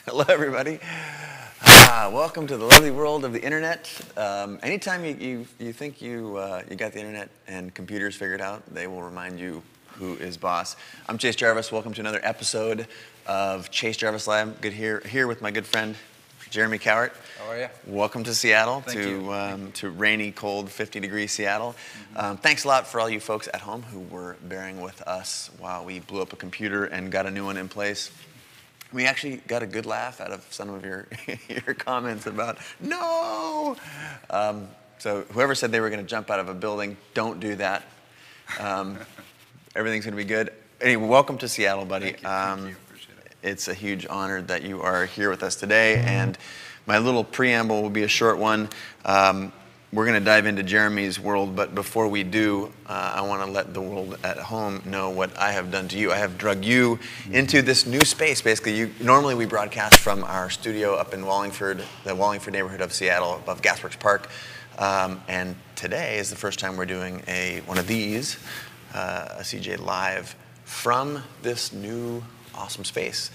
Hello, everybody. Welcome to the lovely world of the internet. Anytime you think you got the internet and computers figured out, they will remind you who is boss. I'm Chase Jarvis. Welcome to another episode of Chase Jarvis Live. Good here with my good friend Jeremy Cowart. How are you? Welcome to Seattle, Thank you. To rainy, cold, 50-degree Seattle. Thanks a lot for all you folks at home who were bearing with us while we blew up a computer and got a new one in place. We actually got a good laugh out of some of your comments about, no! So whoever said they were going to jump out of a building, don't do that. Everything's going to be good. Anyway, welcome to Seattle, buddy. Thank you. Appreciate it. It's a huge honor that you are here with us today, and my little preamble will be a short one. We're going to dive into Jeremy's world, but before we do, I want to let the world at home know what I have done to you. I have drugged you into this new space. Basically, normally we broadcast from our studio up in Wallingford, the Wallingford neighborhood of Seattle, above Gasworks Park. And today is the first time we're doing one of these, a CJ Live, from this new awesome space.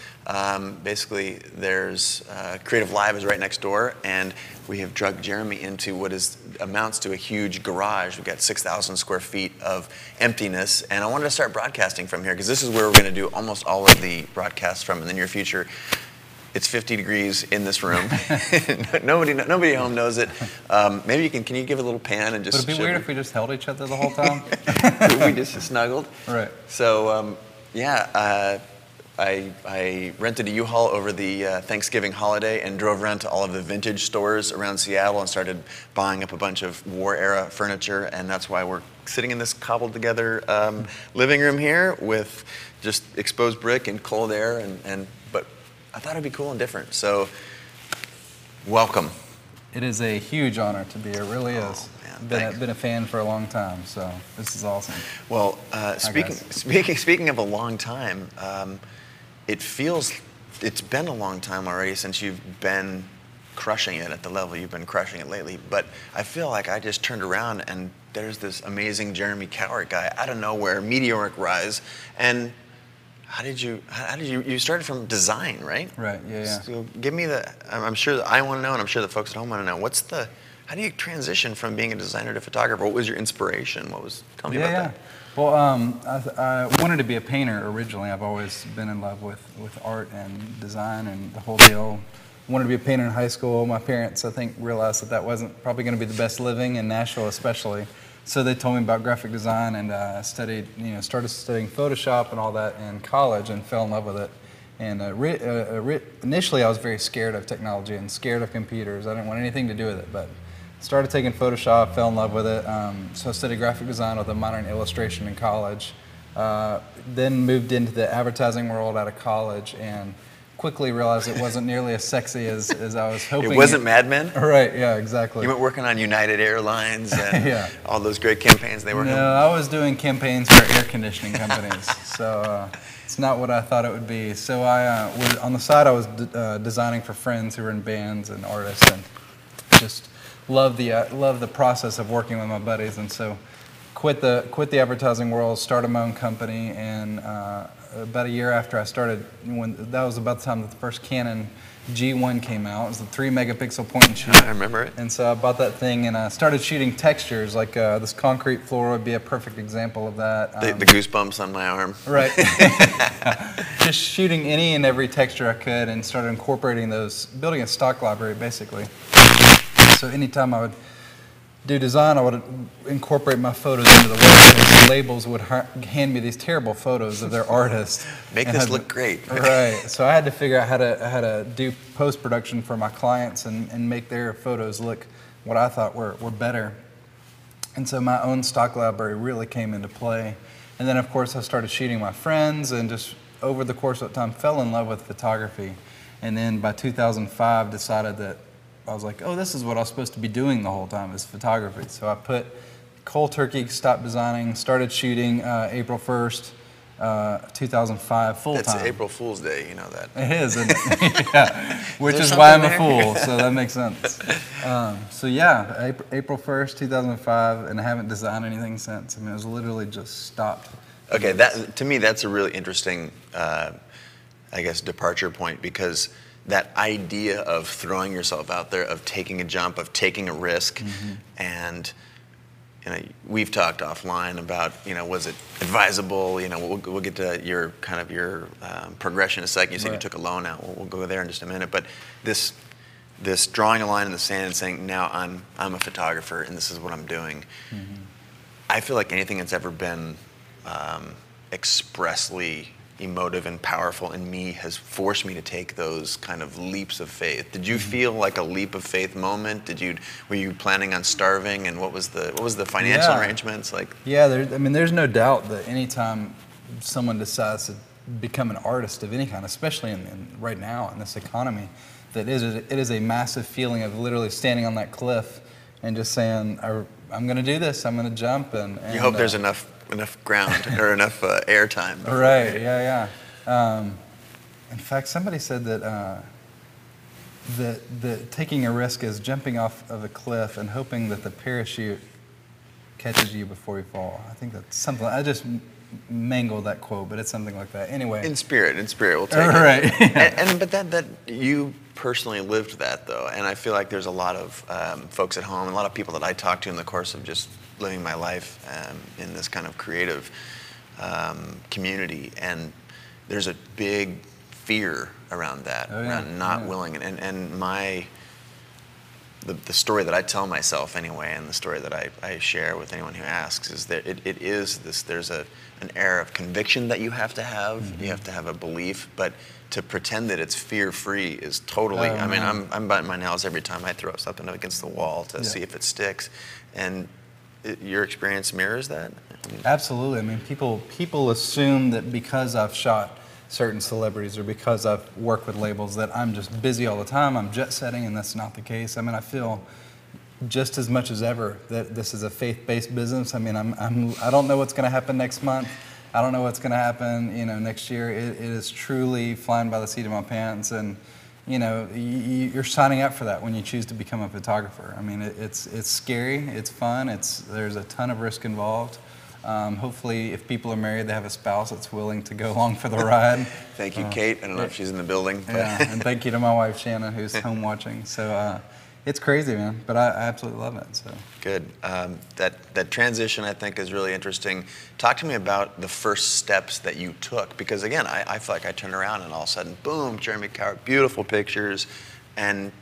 Basically, there's Creative Live is right next door, and we have drugged Jeremy into what amounts to a huge garage. We've got 6,000 square feet of emptiness, and I wanted to start broadcasting from here because this is where we're going to do almost all of the broadcasts from in the near future. It's 50 degrees in this room. nobody at home knows it. Maybe can you give a little pan and just? Would it be weird if we just held each other the whole time? We just snuggled. Right. So I rented a U-Haul over the Thanksgiving holiday and drove around to all of the vintage stores around Seattle and started buying up a bunch of war-era furniture, and that's why we're sitting in this cobbled-together living room here with just exposed brick and cold air, but I thought it'd be cool and different, so welcome. It is a huge honor to be here, it really is. Man, been a fan for a long time, so this is awesome. Well, speaking of a long time, it's been a long time already since you've been crushing it at the level you've been crushing it lately. But I feel like I just turned around and there's this amazing Jeremy Cowart guy out of nowhere, meteoric rise. And how did you started from design, right? Right. Yeah. So give me I'm sure that I want to know, and I'm sure the folks at home want to know, how do you transition from being a designer to photographer? What was your inspiration? Tell me about that. Well, I wanted to be a painter originally. I've always been in love with art and design and the whole deal. Wanted to be a painter in high school. My parents, I think, realized that wasn't probably going to be the best living in Nashville, especially. So they told me about graphic design, and I started studying Photoshop and all that in college, and fell in love with it. And initially, I was very scared of technology and scared of computers. I didn't want anything to do with it, but started taking Photoshop, fell in love with it. So I studied graphic design with a minor in illustration in college. Then moved into the advertising world out of college and quickly realized it wasn't nearly as sexy as I was hoping. It wasn't Mad Men? Right, yeah, exactly. You weren't working on United Airlines and yeah. all those great campaigns they were doing? No, I was doing campaigns for air conditioning companies. So it's not what I thought it would be. So on the side I was designing for friends who were in bands and artists, and just love the process of working with my buddies, and so quit the advertising world, started my own company, and about a year after I started, that was about the time that the first Canon G1 came out. It was the 3-megapixel point and shoot. I remember it. And so I bought that thing and I started shooting textures, like this concrete floor would be a perfect example of that. The goosebumps on my arm. Right. Just shooting any and every texture I could, and started incorporating those, building a stock library basically. So anytime I would do design, I would incorporate my photos into the web. Labels would hand me these terrible photos of their artists. Make this look great. Right. So I had to figure out how to do post-production for my clients and make their photos look what I thought were better. And so my own stock library really came into play. And then, of course, I started shooting my friends, and just over the course of time fell in love with photography. And then by 2005 decided that I was like, oh, this is what I was supposed to be doing the whole time, is photography. So I put cold turkey, stopped designing, started shooting April 1st, 2005, full time. That's April Fool's Day, you know that. It is, isn't it? Yeah, which is why I'm a fool, so that makes sense. So yeah, April 1st, 2005, and I haven't designed anything since. I mean, it was literally just stopped. Okay, to me, that's a really interesting, I guess, departure point, because that idea of throwing yourself out there, of taking a jump, of taking a risk, and we've talked offline about, was it advisable? We'll get to your progression in a second. You said you took a loan out. We'll go there in just a minute. But this drawing a line in the sand and saying, now I'm a photographer and this is what I'm doing. I feel like anything that's ever been expressly emotive and powerful in me has forced me to take those kind of leaps of faith. Did you feel like a leap of faith moment? Were you planning on starving, and what was the financial arrangements like? Yeah, there's no doubt that anytime someone decides to become an artist of any kind, especially in right now in this economy, that it is a massive feeling of literally standing on that cliff and just saying, I'm going to do this. I'm going to jump and you hope there's enough ground or enough air time. Right. Yeah. In fact, somebody said that that taking a risk is jumping off of a cliff and hoping that the parachute catches you before you fall. I think that's something. I just mangled that quote, but it's something like that. Anyway. In spirit, we'll take it. Right. But that you personally lived that though, and I feel like there's a lot of folks at home, a lot of people that I talk to in the course of just living my life in this kind of creative community, and there's a big fear around that, around not willing, and the story that I tell myself anyway, and the story that I share with anyone who asks, is that it is this, there's an air of conviction that you have to have, you have to have a belief, but to pretend that it's fear-free is totally, I'm biting my nails every time I throw something up against the wall to see if it sticks, and your experience mirrors that? Absolutely. I mean, people assume that because I've shot certain celebrities or because I've worked with labels that I'm just busy all the time, I'm jet setting, and that's not the case. I mean, I feel just as much as ever that this is a faith-based business. I mean, I don't know what's going to happen next month. I don't know what's going to happen, next year. It is truly flying by the seat of my pants, and you're signing up for that when you choose to become a photographer. I mean, it's scary, it's fun, there's a ton of risk involved. Hopefully, if people are married, they have a spouse that's willing to go along for the ride. Thank you, Kate. I don't know if she's in the building. But yeah, and thank you to my wife, Shanna, who's home watching. So it's crazy, man, but I absolutely love it. So good. That transition, I think, is really interesting. Talk to me about the first steps that you took, because again, I feel like I turned around and all of a sudden, boom, Jeremy Cowart, beautiful pictures, and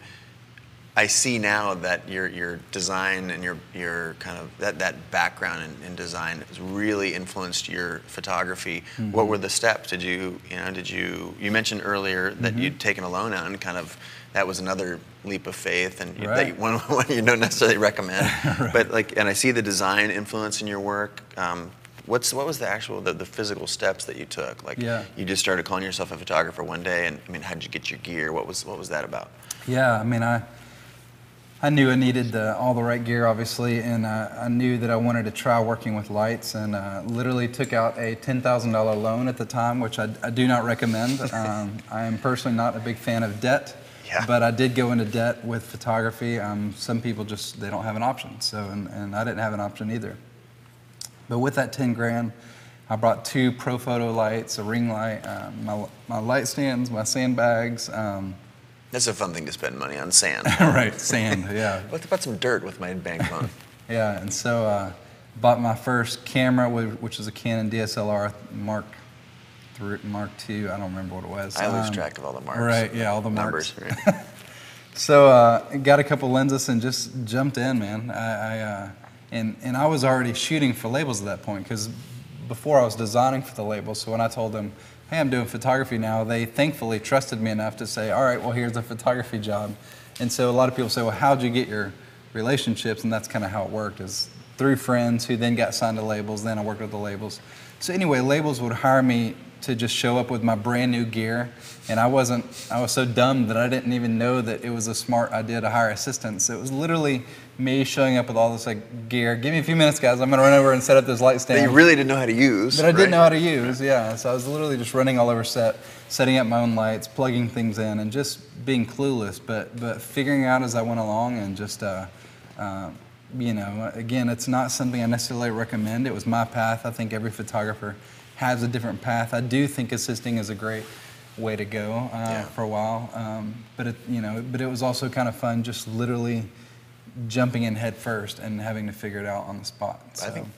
I see now that your design and your kind of that background in design has really influenced your photography. What were the steps? You mentioned earlier that you'd taken a loan out, and kind of that was another leap of faith, and one you don't necessarily recommend. But and I see the design influence in your work. What was the physical steps that you took? You just started calling yourself a photographer one day, and I mean, how did you get your gear? What was that about? Yeah, I mean, I knew I needed all the right gear, obviously, and I knew that I wanted to try working with lights, and literally took out a $10,000 loan at the time, which I do not recommend. I am personally not a big fan of debt, but I did go into debt with photography. Some people they don't have an option, and I didn't have an option either. But with that 10 grand, I brought 2 Pro Photo lights, a ring light, my light stands, my sandbags. That's a fun thing to spend money on, sand. Right, sand, yeah. What about some dirt with my bank phone? Yeah, and so bought my first camera, which is a Canon DSLR Mark II. I don't remember what it was. I lose track of all the marks. Right, yeah, all the marks. Numbers, right. So got a couple lenses and just jumped in, man. And I was already shooting for labels at that point, because before I was designing for the labels. So when I told them, hey, I'm doing photography now, they thankfully trusted me enough to say, all right, well, here's a photography job. And so a lot of people say, well, how'd you get your relationships? And that's kind of how it worked, is through friends who then got signed to labels. Then I worked with the labels. So anyway, labels would hire me to just show up with my brand new gear. And I was so dumb that I didn't even know that it was a smart idea to hire assistants. It was literally me showing up with all this gear. Give me a few minutes, guys. I'm going to run over and set up this light stand. That you really didn't know how to use. But I didn't know how to use, yeah. So I was literally just running all over set, setting up my own lights, plugging things in, and just being clueless, but figuring out as I went along, and just, again, it's not something I necessarily recommend. It was my path. I think every photographer has a different path. I do think assisting is a great way to go for a while. But it was also kind of fun, just literally jumping in head first and having to figure it out on the spot. So. I think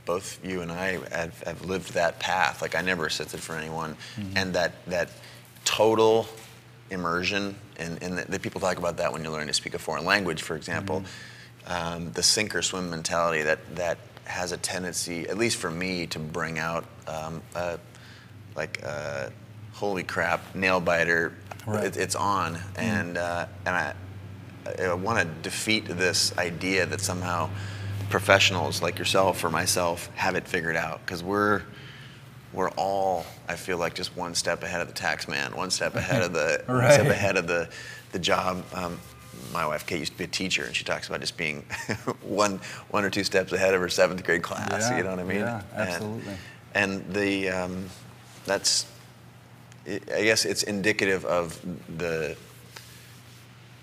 both you and I have lived that path. Like, I never assisted for anyone, and that total immersion, and the people talk about that when you're learning to speak a foreign language, for example. The sink or swim mentality that has a tendency, at least for me, to bring out holy crap, nail biter. Right. It's on, and I want to defeat this idea that somehow professionals like yourself or myself have it figured out, because we're all, I feel like, just one step ahead of the tax man, one step ahead of the Right. one step ahead of the job. My wife Kate used to be a teacher, and she talks about just being one or two steps ahead of her 7th grade class. You know what I mean? Yeah, absolutely. And that's, I guess it's indicative of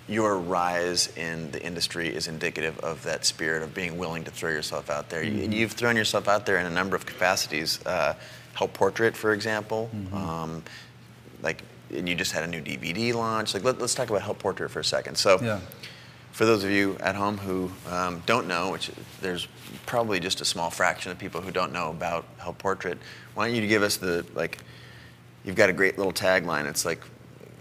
your rise in the industry is indicative of that spirit of being willing to throw yourself out there. You've thrown yourself out there in a number of capacities. Help Portrait, for example. And you just had a new DVD launch. Let's talk about Help Portrait for a second. So, for those of you at home who don't know, which there's probably just a small fraction of people who don't know about Help Portrait, why don't you give us you've got a great little tagline. It's like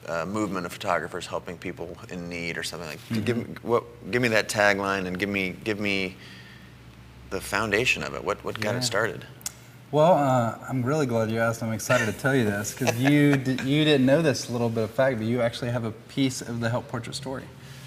a movement of photographers helping people in need, or something like. Give me that tagline, and give me the foundation of it. What got it started? Well, I'm really glad you asked. I'm excited to tell you this, because you didn't know this little bit of fact, but you actually have a piece of the Help Portrait story.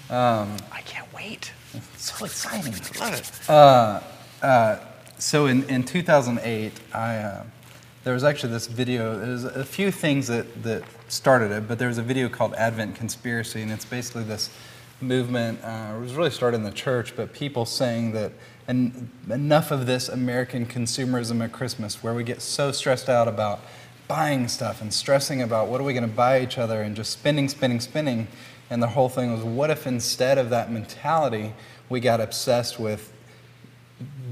I can't wait. It's so exciting. I love it. So in 2008, there was actually this video. There's a few things that started it, but there was a video called Advent Conspiracy, and it's basically this movement. It was really started in the church, but people saying that enough of this American consumerism at Christmas, where we get so stressed out about buying stuff and stressing about what are we going to buy each other, and just spending. And the whole thing was, what if instead of that mentality, we got obsessed with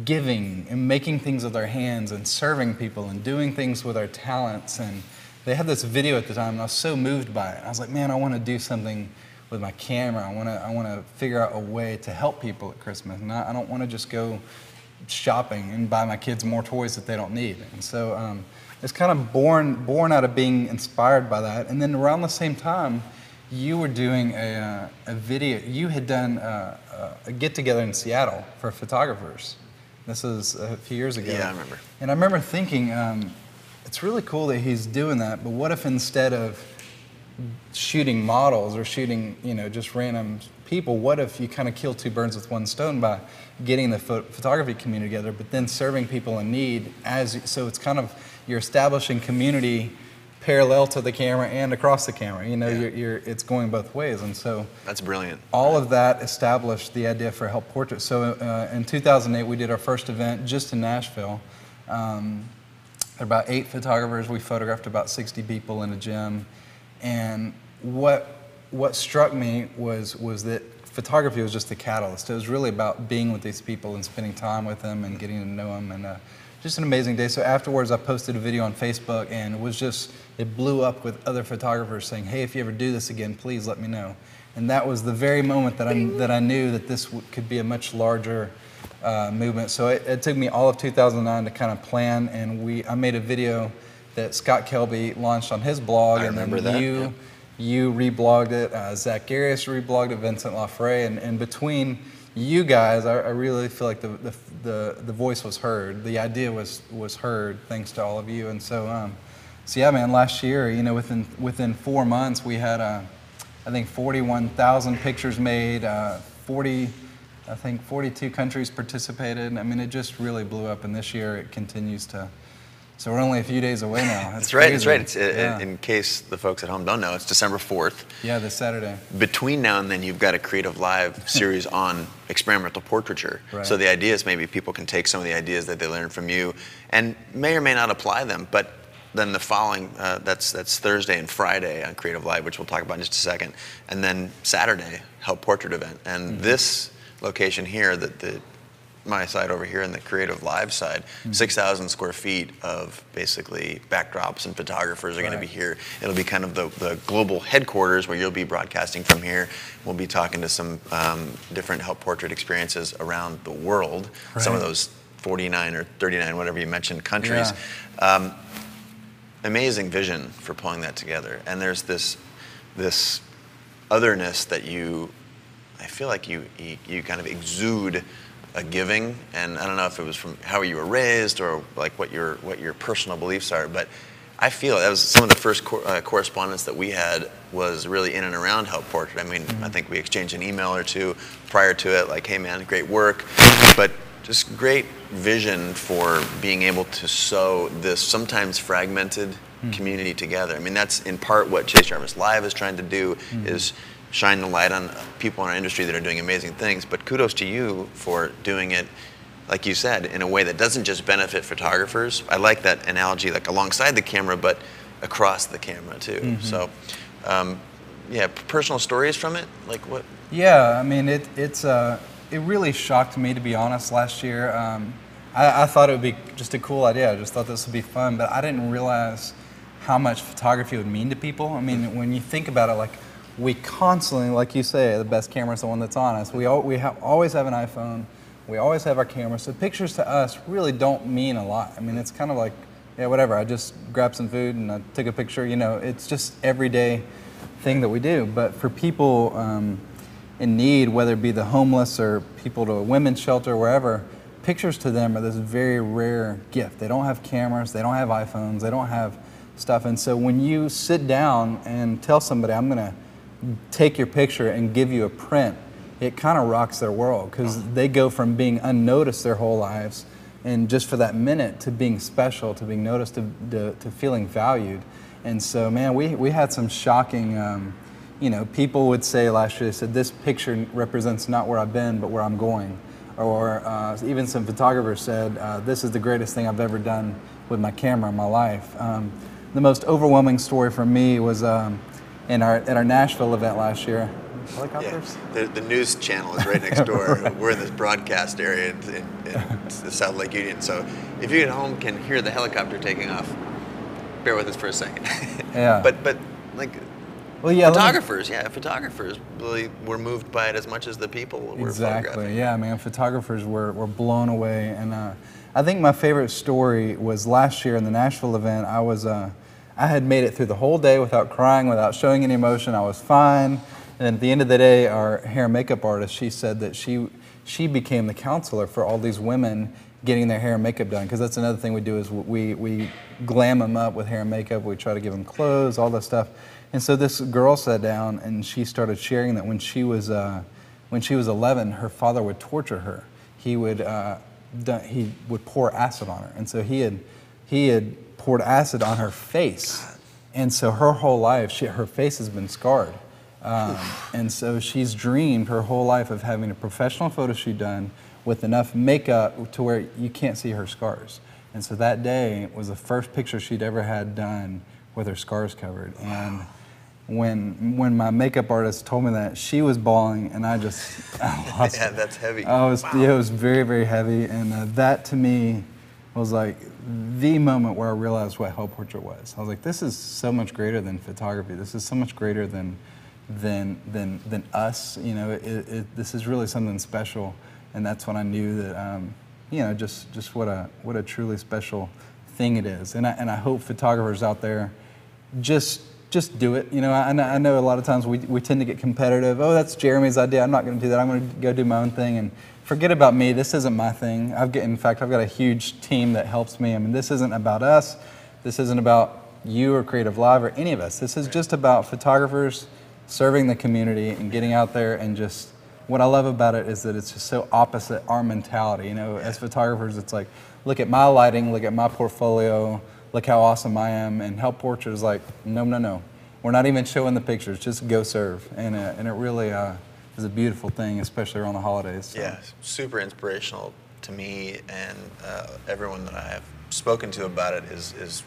giving and making things with our hands and serving people and doing things with our talents. And they had this video at the time, and I was so moved by it. I was like, man, I want to do something with my camera. I want to figure out a way to help people at Christmas. And I don't want to just go shopping and buy my kids more toys that they don't need. And so it's kind of born out of being inspired by that. And then around the same time, you were doing a video. You had done a get-together in Seattle for photographers. This was a few years ago. Yeah, I remember. And I remember thinking, it's really cool that he's doing that, but what if instead of shooting models or shooting, just random people, what if you kind of kill two birds with one stone by getting the photography community together, but then serving people in need? So it's kind of, you're establishing community parallel to the camera and across the camera. It's going both ways. And so that's brilliant. All of that established the idea for Help Portrait. So in 2008, we did our first event just in Nashville. There were about 8 photographers. We photographed about 60 people in a gym. And what struck me was that photography was just the catalyst. It was really about being with these people and spending time with them and getting to know them, and just an amazing day. So afterwards, I posted a video on Facebook, and it blew up with other photographers saying, hey, if you ever do this again, please let me know. And that was the very moment that I knew that this could be a much larger movement. So it took me all of 2009 to kind of plan, and I made a video that Scott Kelby launched on his blog. I remember that. You reblogged it, Zach Garius reblogged it, Vincent Lafray, and between you guys, I really feel like the voice was heard. The idea was heard thanks to all of you. And so yeah, man, last year, within 4 months, we had I think 41,000 pictures made, 42 countries participated. I mean, it just really blew up, and this year it continues to. So we're only a few days away now. That's right. That's right. In case the folks at home don't know, it's December 4th. Yeah, this Saturday. Between now and then, you've got a Creative Live series on experimental portraiture. Right. So the idea is maybe people can take some of the ideas that they learned from you and may or may not apply them. But then the following, that's Thursday and Friday on Creative Live, which we'll talk about in just a second. And then Saturday, Help Portrait event. And this location here, the my side over here in the creative live side, 6,000 square feet of basically backdrops, and photographers are going to be here. It'll be kind of the global headquarters where you'll be broadcasting from here. We'll be talking to some different help portrait experiences around the world. Some of those 49 or 39, whatever you mentioned, countries. Amazing vision for pulling that together. And there's this otherness that I feel like you kind of exude a giving, and I don't know if it was from how you were raised or like what your personal beliefs are, but I feel that was some of the first correspondence that we had was really in and around help portrait. I mean, I think we exchanged an email or two prior to it, like, hey man, great work, but just great vision for being able to sew this sometimes fragmented community together. I mean, that's in part what Chase Jarvis Live is trying to do, is shine the light on people in our industry that are doing amazing things. But kudos to you for doing it, like you said, in a way that doesn't just benefit photographers. I like that analogy, like alongside the camera, but across the camera too. So, yeah, personal stories from it, like what? Yeah, I mean, it really shocked me, to be honest, last year. I thought it would be just a cool idea. I just thought this would be fun, but I didn't realize how much photography would mean to people. I mean, when you think about it, like, we constantly, like you say, the best camera is the one that's on us. We always have an iPhone. We always have our camera. So pictures to us really don't mean a lot. I mean, it's kind of like, yeah, whatever. I just grabbed some food and I took a picture. You know, it's just everyday thing that we do. But for people in need, whether it be the homeless or people to a women's shelter, wherever, pictures to them are this very rare gift. They don't have cameras. They don't have iPhones. They don't have stuff. And so when you sit down and tell somebody, I'm going to take your picture and give you a print, it kind of rocks their world, because they go from being unnoticed their whole lives, and just for that minute, to being special, to being noticed, to feeling valued. And so, man, we had some shocking, you know, people would say last year, they said, this picture represents not where I've been, but where I'm going. Or even some photographers said, this is the greatest thing I've ever done with my camera in my life. The most overwhelming story for me was at our Nashville event last year. Helicopters? Yeah. The news channel is right next door. We're in this broadcast area in the South Lake Union. So if you at home can hear the helicopter taking off, bear with us for a second. Yeah. But like, well, yeah, photographers really were moved by it as much as the people were exactly. photographing. Yeah, man, photographers were blown away. And I think my favorite story was last year in the Nashville event. I had made it through the whole day without crying, without showing any emotion. I was fine. And at the end of the day, our hair and makeup artist, she said that she became the counselor for all these women getting their hair and makeup done. Because that's another thing we do, is we glam them up with hair and makeup. We try to give them clothes, all that stuff. And so this girl sat down and she started sharing that when she was 11, her father would torture her. He would pour acid on her. And so he had poured acid on her face. And so her whole life, her face has been scarred. And so she's dreamed her whole life of having a professional photo shoot done with enough makeup to where you can't see her scars. And so that day was the first picture she'd ever had done with her scars covered. And when my makeup artist told me that, she was bawling, and I lost Yeah, that's heavy. Yeah, it was very, very heavy. And that to me was like the moment where I realized what help portrait was. I was like, this is so much greater than photography. This is so much greater than us. You know, this is really something special. And that's when I knew that, you know, just what a truly special thing it is. And I hope photographers out there just do it. You know, I know a lot of times we tend to get competitive. Oh, that's Jeremy's idea. I'm not going to do that. I'm going to go do my own thing and forget about me. This isn't my thing. In fact, I've got a huge team that helps me. I mean, this isn't about us. This isn't about you or Creative Live or any of us. This is just about photographers serving the community and getting out there and just. What I love about it is that it's just so opposite our mentality. You know, as photographers, it's like, look at my lighting, look at my portfolio, look how awesome I am. And help portrait is like, no. We're not even showing the pictures, just go serve. And it really is a beautiful thing, especially around the holidays. So. Yeah, super inspirational to me, and everyone that I have spoken to about it is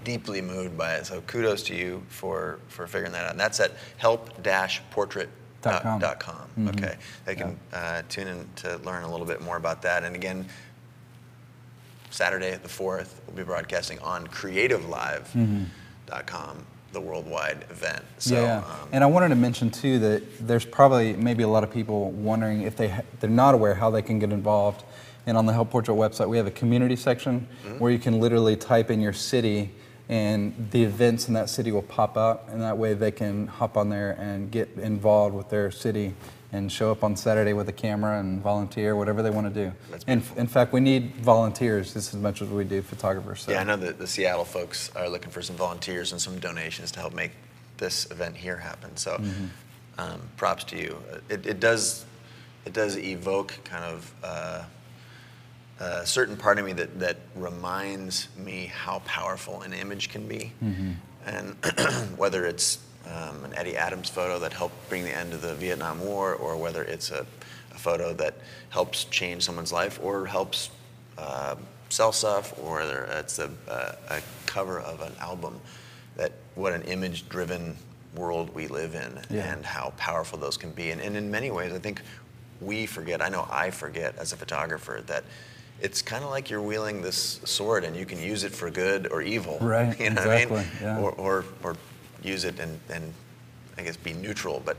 deeply moved by it. So kudos to you for figuring that out. And that's at help-portrait.com. .com. Okay, they can tune in to learn a little bit more about that. And again, Saturday the 4th, we'll be broadcasting on creativelive.com, the worldwide event. So, and I wanted to mention too that there's probably maybe a lot of people wondering if they're not aware how they can get involved. And on the Help Portrait website, we have a community section where you can literally type in your city, and the events in that city will pop up, and that way they can hop on there and get involved with their city and show up on Saturday with a camera and volunteer, whatever they want to do. And in fact, we need volunteers just as much as we do photographers. So. Yeah, I know that the Seattle folks are looking for some volunteers and some donations to help make this event here happen. So props to you. It does evoke kind of a certain part of me that reminds me how powerful an image can be. And whether it's an Eddie Adams photo that helped bring the end of the Vietnam War, or whether it's a photo that helps change someone's life or helps sell stuff, or whether it's a cover of an album, that what an image-driven world we live in and how powerful those can be. And in many ways, I think we forget, I know I forget as a photographer, that it's kind of like you're wielding this sword and you can use it for good or evil. Right, you know exactly. what I mean? Or use it and I guess be neutral, but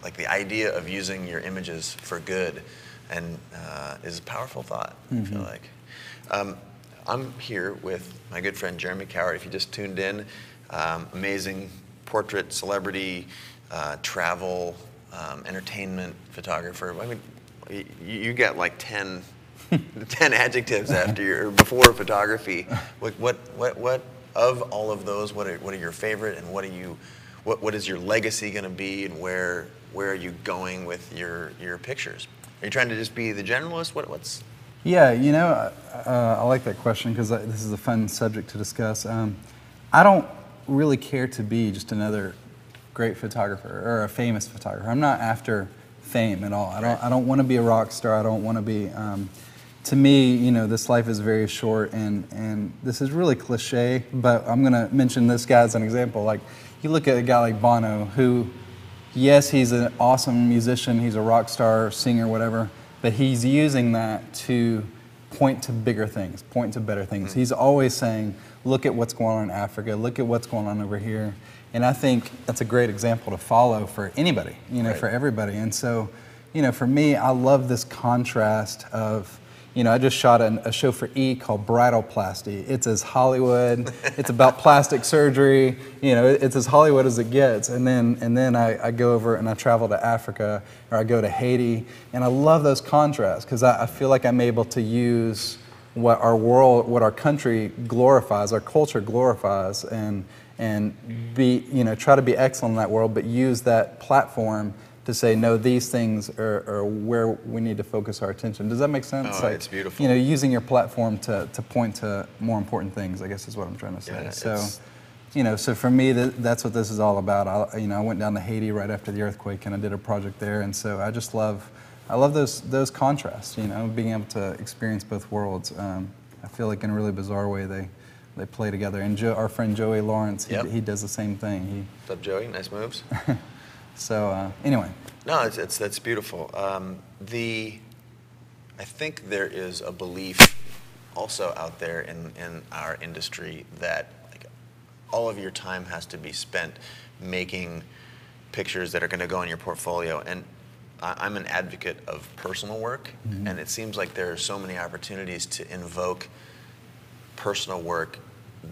like the idea of using your images for good and is a powerful thought, I feel like. I'm here with my good friend Jeremy Cowart. If you just tuned in, amazing portrait, celebrity, travel, entertainment photographer. I mean, you got like 10 adjectives before photography. What of all of those? What are your favorite, and what is your legacy going to be, and where are you going with your pictures? Are you trying to just be the generalist? What's? Yeah, you know, I like that question because this is a fun subject to discuss. I don't really care to be just another great photographer or a famous photographer. I'm not after fame at all. I don't want to be a rock star. I don't want to be. To me, you know, this life is very short, and this is really cliche, but I'm going to mention this guy as an example. Like, you look at a guy like Bono, who, yes, he's an awesome musician, he's a rock star, singer, whatever, but he's using that to point to bigger things, point to better things. He's always saying, look at what's going on in Africa, look at what's going on over here. And I think that's a great example to follow for anybody, you know, for everybody. And so, you know, for me, I love this contrast of, you know, I just shot a show for E! Called Bridalplasty. It's as Hollywood. It's about plastic surgery. You know, it's as Hollywood as it gets. And then I go over and I travel to Africa, or I go to Haiti, and I love those contrasts because I feel like I'm able to use what our world, what our country glorifies, our culture glorifies, and be, you know, try to be excellent in that world, but use that platform to say, no, these things are where we need to focus our attention. Does that make sense? Oh, like, it's beautiful. You know, using your platform to point to more important things, I guess is what I'm trying to say. Yeah, so, you know, so for me, that's what this is all about. I went down to Haiti right after the earthquake, and I did a project there, and so I love those contrasts, you know, being able to experience both worlds. I feel like in a really bizarre way they play together. And our friend Joey Lawrence, he does the same thing. What's up, Joey? Nice moves. So anyway. No, that's beautiful. I think there is a belief also out there in our industry that like, all of your time has to be spent making pictures that are going to go in your portfolio. And I'm an advocate of personal work, and it seems like there are so many opportunities to invoke personal work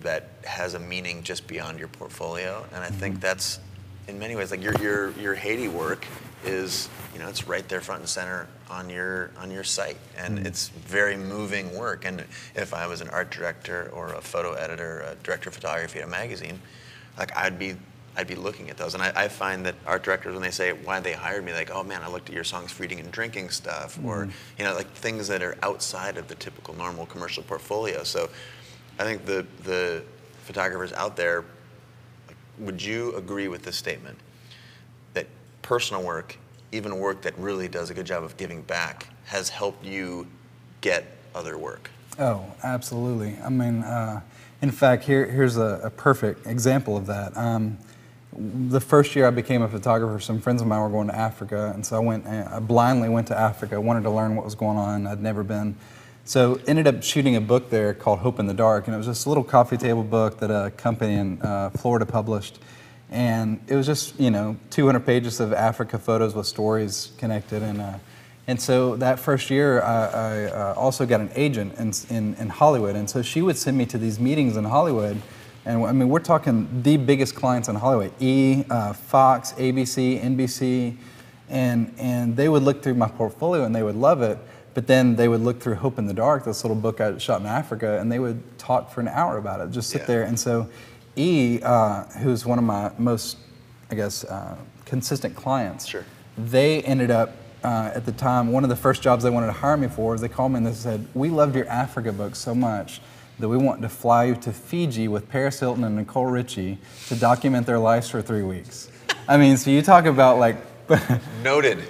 that has a meaning just beyond your portfolio. And I think that's, in many ways, like your Haiti work is, you know, it's right there front and center on your site, and it's very moving work. And if I was an art director or a photo editor, a director of photography at a magazine, like I'd be looking at those. And I find that art directors, when they say why they hired me, like, oh man, I looked at your songs for eating and drinking stuff, or you know, like things that are outside of the typical normal commercial portfolio. So I think the photographers out there, would you agree with this statement that personal work, even work that really does a good job of giving back, has helped you get other work? Oh, absolutely. I mean, in fact, here's a perfect example of that. the first year I became a photographer, some friends of mine were going to Africa, and so I blindly went to Africa, wanted to learn what was going on. I'd never been. So ended up shooting a book there called Hope in the Dark, and it was just a little coffee table book that a company in Florida published. And it was just, 200 pages of Africa photos with stories connected. And so that first year, I also got an agent in Hollywood. And so she would send me to these meetings in Hollywood. And I mean, we're talking the biggest clients in Hollywood, Fox, ABC, NBC. And they would look through my portfolio and they would love it. But then they would look through Hope in the Dark, this little book I shot in Africa, and they would talk for an hour about it, just sit there. And so who's one of my most, consistent clients, Sure. they ended up, at the time, one of the first jobs they wanted to hire me for was they called me and they said, we loved your Africa book so much that we want to fly you to Fiji with Paris Hilton and Nicole Richie to document their lives for 3 weeks. I mean, so you talk about like... Noted.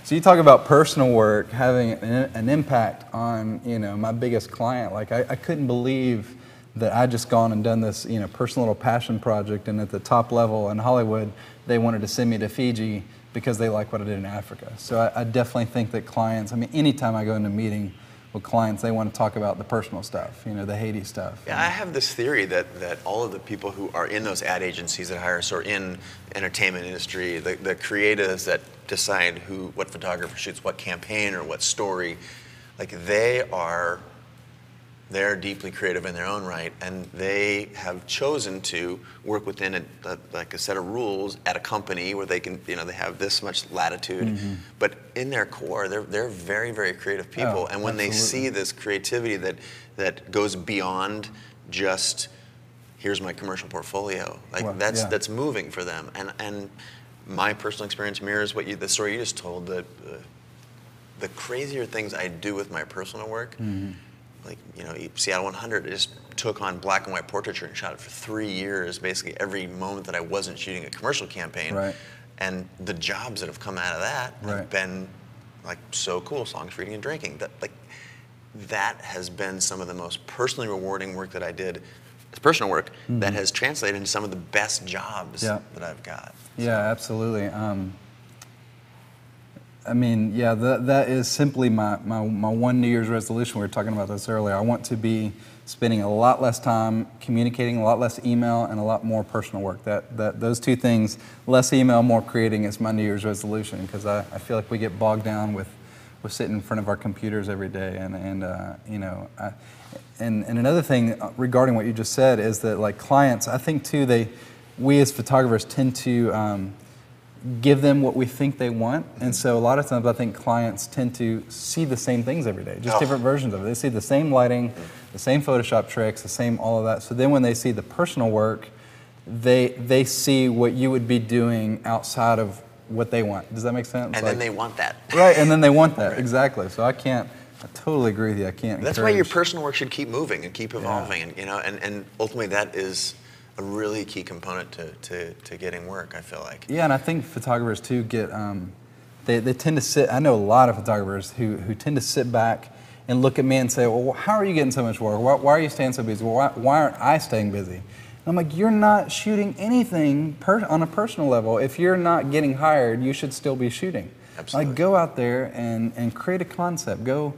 So you talk about personal work having an impact on, my biggest client. Like I couldn't believe that I'd just gone and done this, personal little passion project, and at the top level in Hollywood, they wanted to send me to Fiji because they like what I did in Africa. So I definitely think that clients, anytime I go into a meeting with clients, they want to talk about the personal stuff, the Haiti stuff. Yeah, I have this theory that all of the people who are in those ad agencies that hire us or in entertainment industry, the creatives that decide what photographer shoots what campaign or what story, like they're deeply creative in their own right, and they have chosen to work within a set of rules at a company where they can, they have this much latitude. Mm-hmm. But in their core, they're very, very creative people. And when they see this creativity that goes beyond just, here's my commercial portfolio, that's moving for them. And my personal experience mirrors the story you just told. The crazier things I do with my personal work. Mm-hmm. Like, Seattle 100, I just took on black and white portraiture and shot it for 3 years, basically every moment that I wasn't shooting a commercial campaign. Right. And the jobs that have come out of that have been like so cool. Songs for eating and drinking. That has been some of the most personally rewarding work that I did. It's personal work that has translated into some of the best jobs that I've got. Yeah, absolutely. That is simply my one New Year's resolution. We were talking about this earlier. I want to be spending a lot less time communicating, a lot less email, and a lot more personal work. Those two things, less email, more creating, is my New Year's resolution, because I feel like we get bogged down with sitting in front of our computers every day. And another thing regarding what you just said is that, like, clients, I think too, we as photographers tend to give them what we think they want. And so a lot of times I think clients tend to see the same things every day, just different versions of it. They see the same lighting, the same Photoshop tricks, the same all of that. So then when they see the personal work, they see what you would be doing outside of what they want. Does that make sense? And then they want that. Right, and then they want that, exactly. So I totally agree with you. I can't That's why your personal work should keep moving and keep evolving. And ultimately that is a really key component to getting work, I feel like. Yeah, and I think photographers too get, they tend to sit, I know a lot of photographers who tend to sit back and look at me and say, well, how are you getting so much work? Why are you staying so busy? Well, why aren't I staying busy? And I'm like, you're not shooting anything on a personal level. If you're not getting hired, you should still be shooting. Absolutely. Like, go out there and create a concept. Go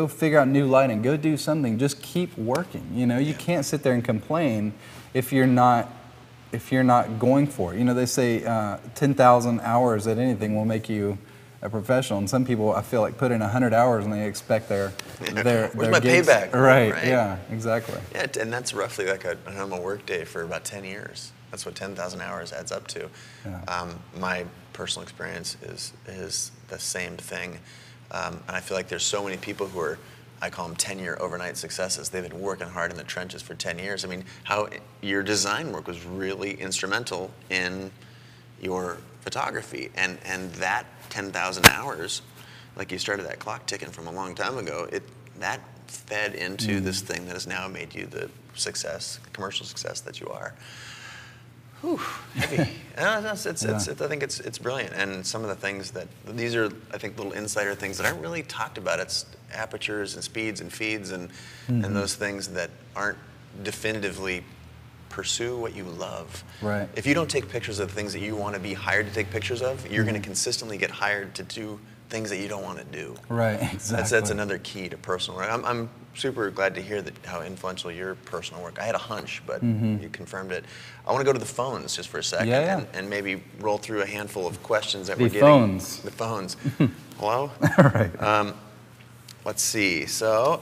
figure out new lighting. Go do something. Just keep working. You can't sit there and complain if you're not going for it. They say 10,000 hours at anything will make you a professional, and some people, I feel like, put in 100 hours and they expect their Where's my gigs. payback? Right, yeah, exactly. Yeah, and that's roughly like a normal work day for about 10 years. That's what 10,000 hours adds up to. Yeah. My personal experience is the same thing. And I feel like there's so many people who are, I call them 10-year overnight successes. They've been working hard in the trenches for 10 years. I mean, how your design work was really instrumental in your photography. And that 10,000 hours, like you started that clock ticking from a long time ago, that fed into this thing that has now made you the commercial success that you are. Whew, heavy. I think it's brilliant. And some of the things these are, I think, little insider things that aren't really talked about. It's apertures and speeds and feeds and those things that aren't definitively pursue what you love. Right. If you don't take pictures of things that you want to be hired to take pictures of, you're going to consistently get hired to do things that you don't want to do. Right, exactly. That's another key to personal work. I'm super glad to hear that how influential your personal work. I had a hunch, but you confirmed it. I want to go to the phones just for a second and maybe roll through a handful of questions that we're getting. The phones. Hello? All right. Let's see. So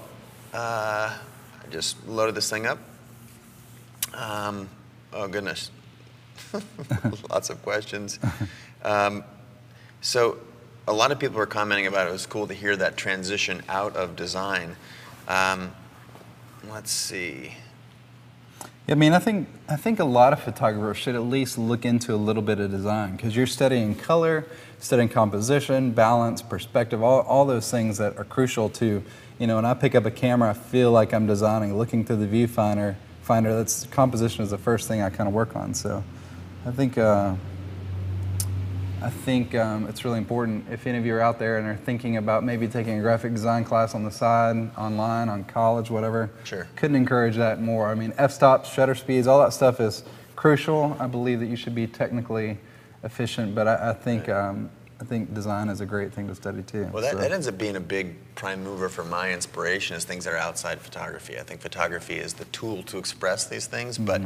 I just loaded this thing up. Oh, goodness. Lots of questions. So a lot of people were commenting about it. It was cool to hear that transition out of design. Let's see. I mean, I think a lot of photographers should at least look into a little bit of design, because you're studying color, studying composition, balance, perspective, all those things that are crucial to, you know, when I pick up a camera, I feel like I'm designing, looking through the viewfinder. That's composition is the first thing I kind of work on. So I think it's really important. If any of you are out there and are thinking about maybe taking a graphic design class on the side, online, on college, whatever, sure, couldn't encourage that more. I mean, f-stops, shutter speeds, all that stuff is crucial. I believe that you should be technically efficient, but I think design is a great thing to study too. Well, that ends up being a big prime mover for my inspiration, is things that are outside photography. I think photography is the tool to express these things, but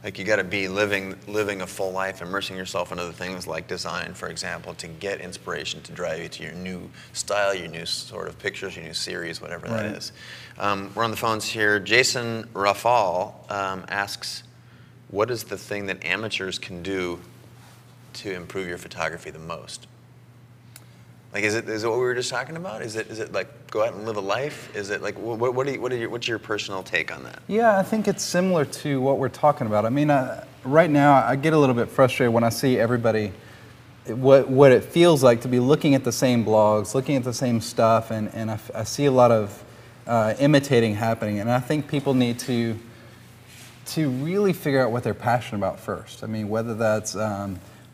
like, you got to be living a full life, immersing yourself in other things like design, for example, to get inspiration to drive you to your new style, your new sort of pictures, your new series, whatever that is. We're on the phones here. Jason Rafal asks, what is the thing that amateurs can do to improve your photography the most? Like, is it what we were just talking about? Is it like go out and live a life? Is it like what's your personal take on that? Yeah, I think it's similar to what we're talking about. I mean, right now I get a little bit frustrated when I see everybody, what it feels like to be looking at the same blogs, looking at the same stuff, and I see a lot of imitating happening, and I think people need to really figure out what they're passionate about first. I mean, whether that's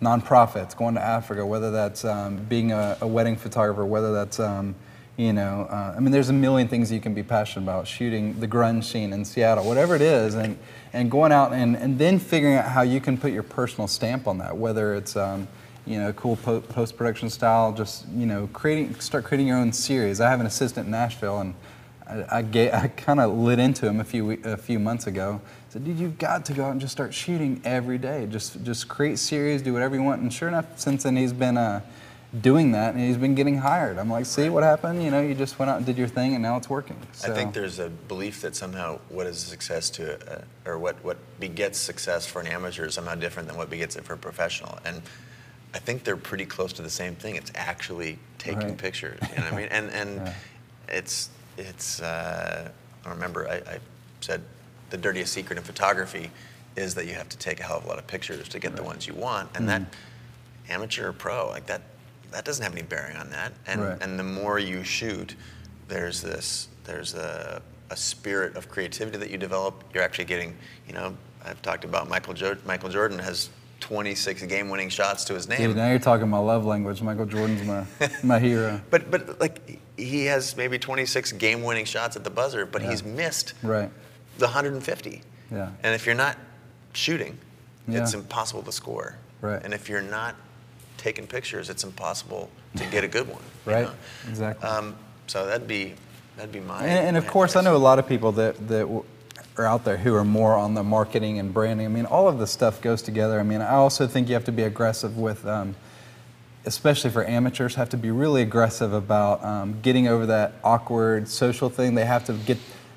nonprofits, going to Africa, whether that's being a wedding photographer, whether that's, I mean, there's a million things you can be passionate about, shooting the grunge scene in Seattle, whatever it is, and going out and then figuring out how you can put your personal stamp on that, whether it's, cool post-production style, just, start creating your own series. I have an assistant in Nashville, and I kind of lit into him a few months ago. I said, dude, you've got to go out and just start shooting every day. Just create series, do whatever you want. And sure enough, since then he's been doing that, and he's been getting hired. I'm like, see what happened? You just went out and did your thing, and now it's working. So. I think there's a belief that somehow what is success to, or what begets success for an amateur is somehow different than what begets it for a professional. And I think they're pretty close to the same thing. It's actually taking pictures. You know what I mean? And it's I remember I said the dirtiest secret in photography is that you have to take a hell of a lot of pictures to get the ones you want, and that amateur or pro, like that doesn't have any bearing on that. And the more you shoot, there's a spirit of creativity that you develop. You're actually getting, I've talked about Michael Jordan has 26 game-winning shots to his name. Dude, now you're talking my love language. Michael Jordan's my hero. But like, he has maybe 26 game-winning shots at the buzzer, but he's missed the 150. Yeah. And if you're not shooting, it's impossible to score. Right. And if you're not taking pictures, it's impossible to get a good one. Right. Exactly. So that'd be my. And of course, I know a lot of people that are out there who are more on the marketing and branding. I mean, all of this stuff goes together. I mean, I also think you have to be aggressive with, especially for amateurs, have to be really aggressive about getting over that awkward social thing. They have to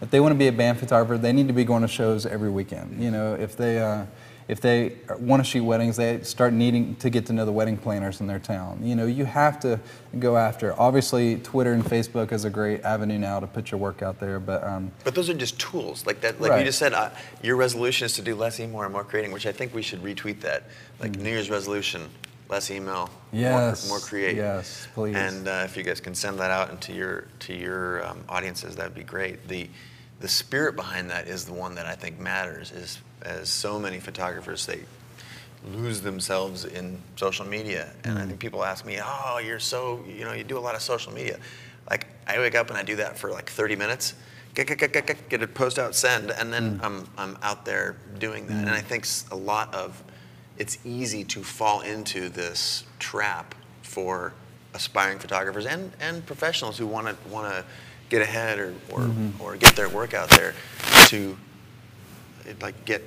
if they want to be a band photographer, they need to be going to shows every weekend. If they want to shoot weddings, they start needing to get to know the wedding planners in their town. You have to go after. Obviously, Twitter and Facebook is a great avenue now to put your work out there. But those are just tools, like that. Like you just said, your resolution is to do less email and more creating, which I think we should retweet that. Like New Year's resolution, less email, more create. Yes, please. And if you guys can send that out into your audiences, that'd be great. The spirit behind that is the one that I think matters. Is as so many photographers, they lose themselves in social media. And I think people ask me, oh, you're so, you do a lot of social media. Like, I wake up and I do that for like 30 minutes. get a post out, send, and then I'm out there doing that. And I think a lot of it's easy to fall into this trap for aspiring photographers and professionals who want to get ahead or get their work out there to like get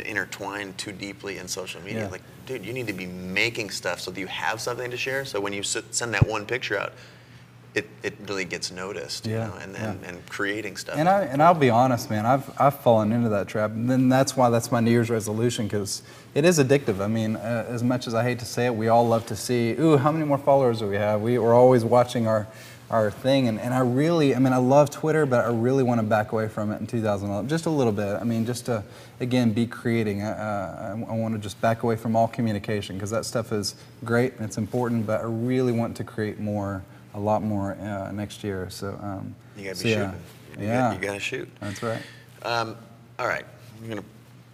intertwined too deeply in social media. Like, dude, you need to be making stuff so that you have something to share. So when you send that one picture out, it really gets noticed, you know, and creating stuff. And I'll be honest, man, I've fallen into that trap, and then that's my New Year's resolution, because it is addictive. I mean, as much as I hate to say it, we all love to see, ooh, how many more followers do we have? We're always watching our thing, and I love Twitter, but I really want to back away from it in 2011, just a little bit. I mean, just to, again, be creating. I want to just back away from all communication, because that stuff is great and it's important, but I really want to create a lot more next year. So you gotta be shooting. You gotta shoot. That's right. All right, I'm gonna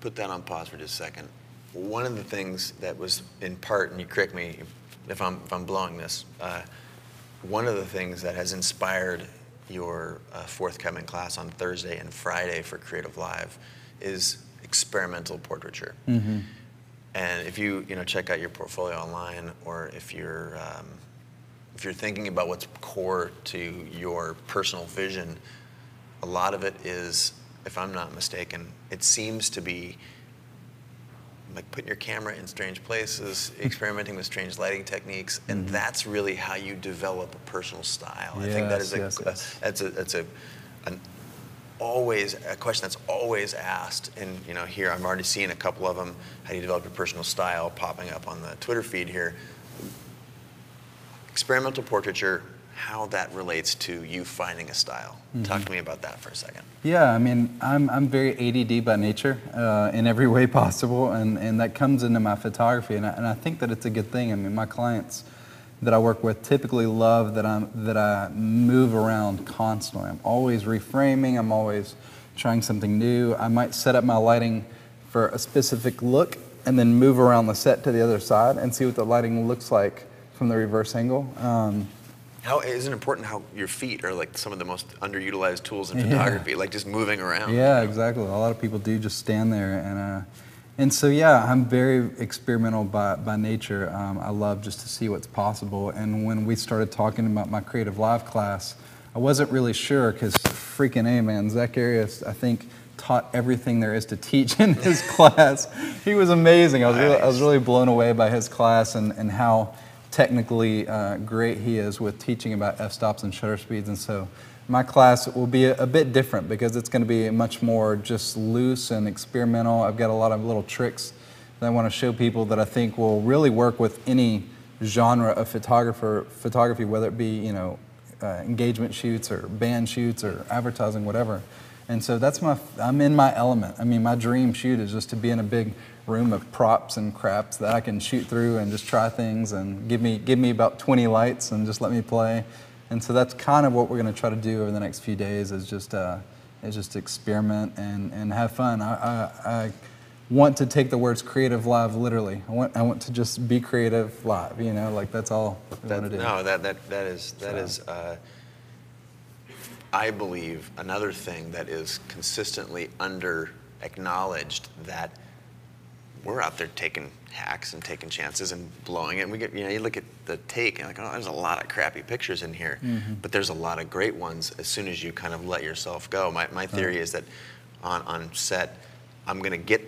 put that on pause for just a second. One of the things that was in part, and you correct me if I'm blowing this, one of the things that has inspired your forthcoming class on Thursday and Friday for Creative Live is experimental portraiture. And if you check out your portfolio online, or if you're thinking about what's core to your personal vision, a lot of it is, if I'm not mistaken, it seems to be like putting your camera in strange places, experimenting with strange lighting techniques, and that's really how you develop a personal style. I think that is always a question that's always asked, and here I'm already seeing a couple of them. How do you develop your personal style popping up on the Twitter feed here? Experimental portraiture, how that relates to you finding a style. Talk to me about that for a second. Yeah, I mean, I'm very ADD by nature in every way possible, and that comes into my photography, and I think that it's a good thing. I mean, my clients that I work with typically love that I move around constantly. I'm always reframing, I'm always trying something new. I might set up my lighting for a specific look and then move around the set to the other side and see what the lighting looks like from the reverse angle. How is it important how your feet are like some of the most underutilized tools in photography, like just moving around? Yeah, exactly. A lot of people do just stand there, and so yeah, I'm very experimental by nature. I love just to see what's possible. And when we started talking about my Creative Live class, I wasn't really sure, because freaking A, man, Zach Arias, I think, taught everything there is to teach in his class. He was amazing. I was really blown away by his class and how technically great he is with teaching about f-stops and shutter speeds. And so my class will be a bit different, because it's going to be much more just loose and experimental. I've got a lot of little tricks that I want to show people that I think will really work with any genre of photography, whether it be engagement shoots or band shoots or advertising, whatever. And so I'm in my element. I mean, my dream shoot is just to be in a big room of props and craps that I can shoot through and just try things, and give me about 20 lights and just let me play. And so that's kind of what we're going to try to do over the next few days, is just experiment and have fun. I want to take the words Creative Live literally. I want to just be creative live, like that's all we want to do. No, that is I believe another thing that is consistently under acknowledged, that we're out there taking hacks and taking chances and blowing it. And we get, you look at the take and like, oh, there's a lot of crappy pictures in here, but there's a lot of great ones as soon as you kind of let yourself go. My theory is that on set, I'm going to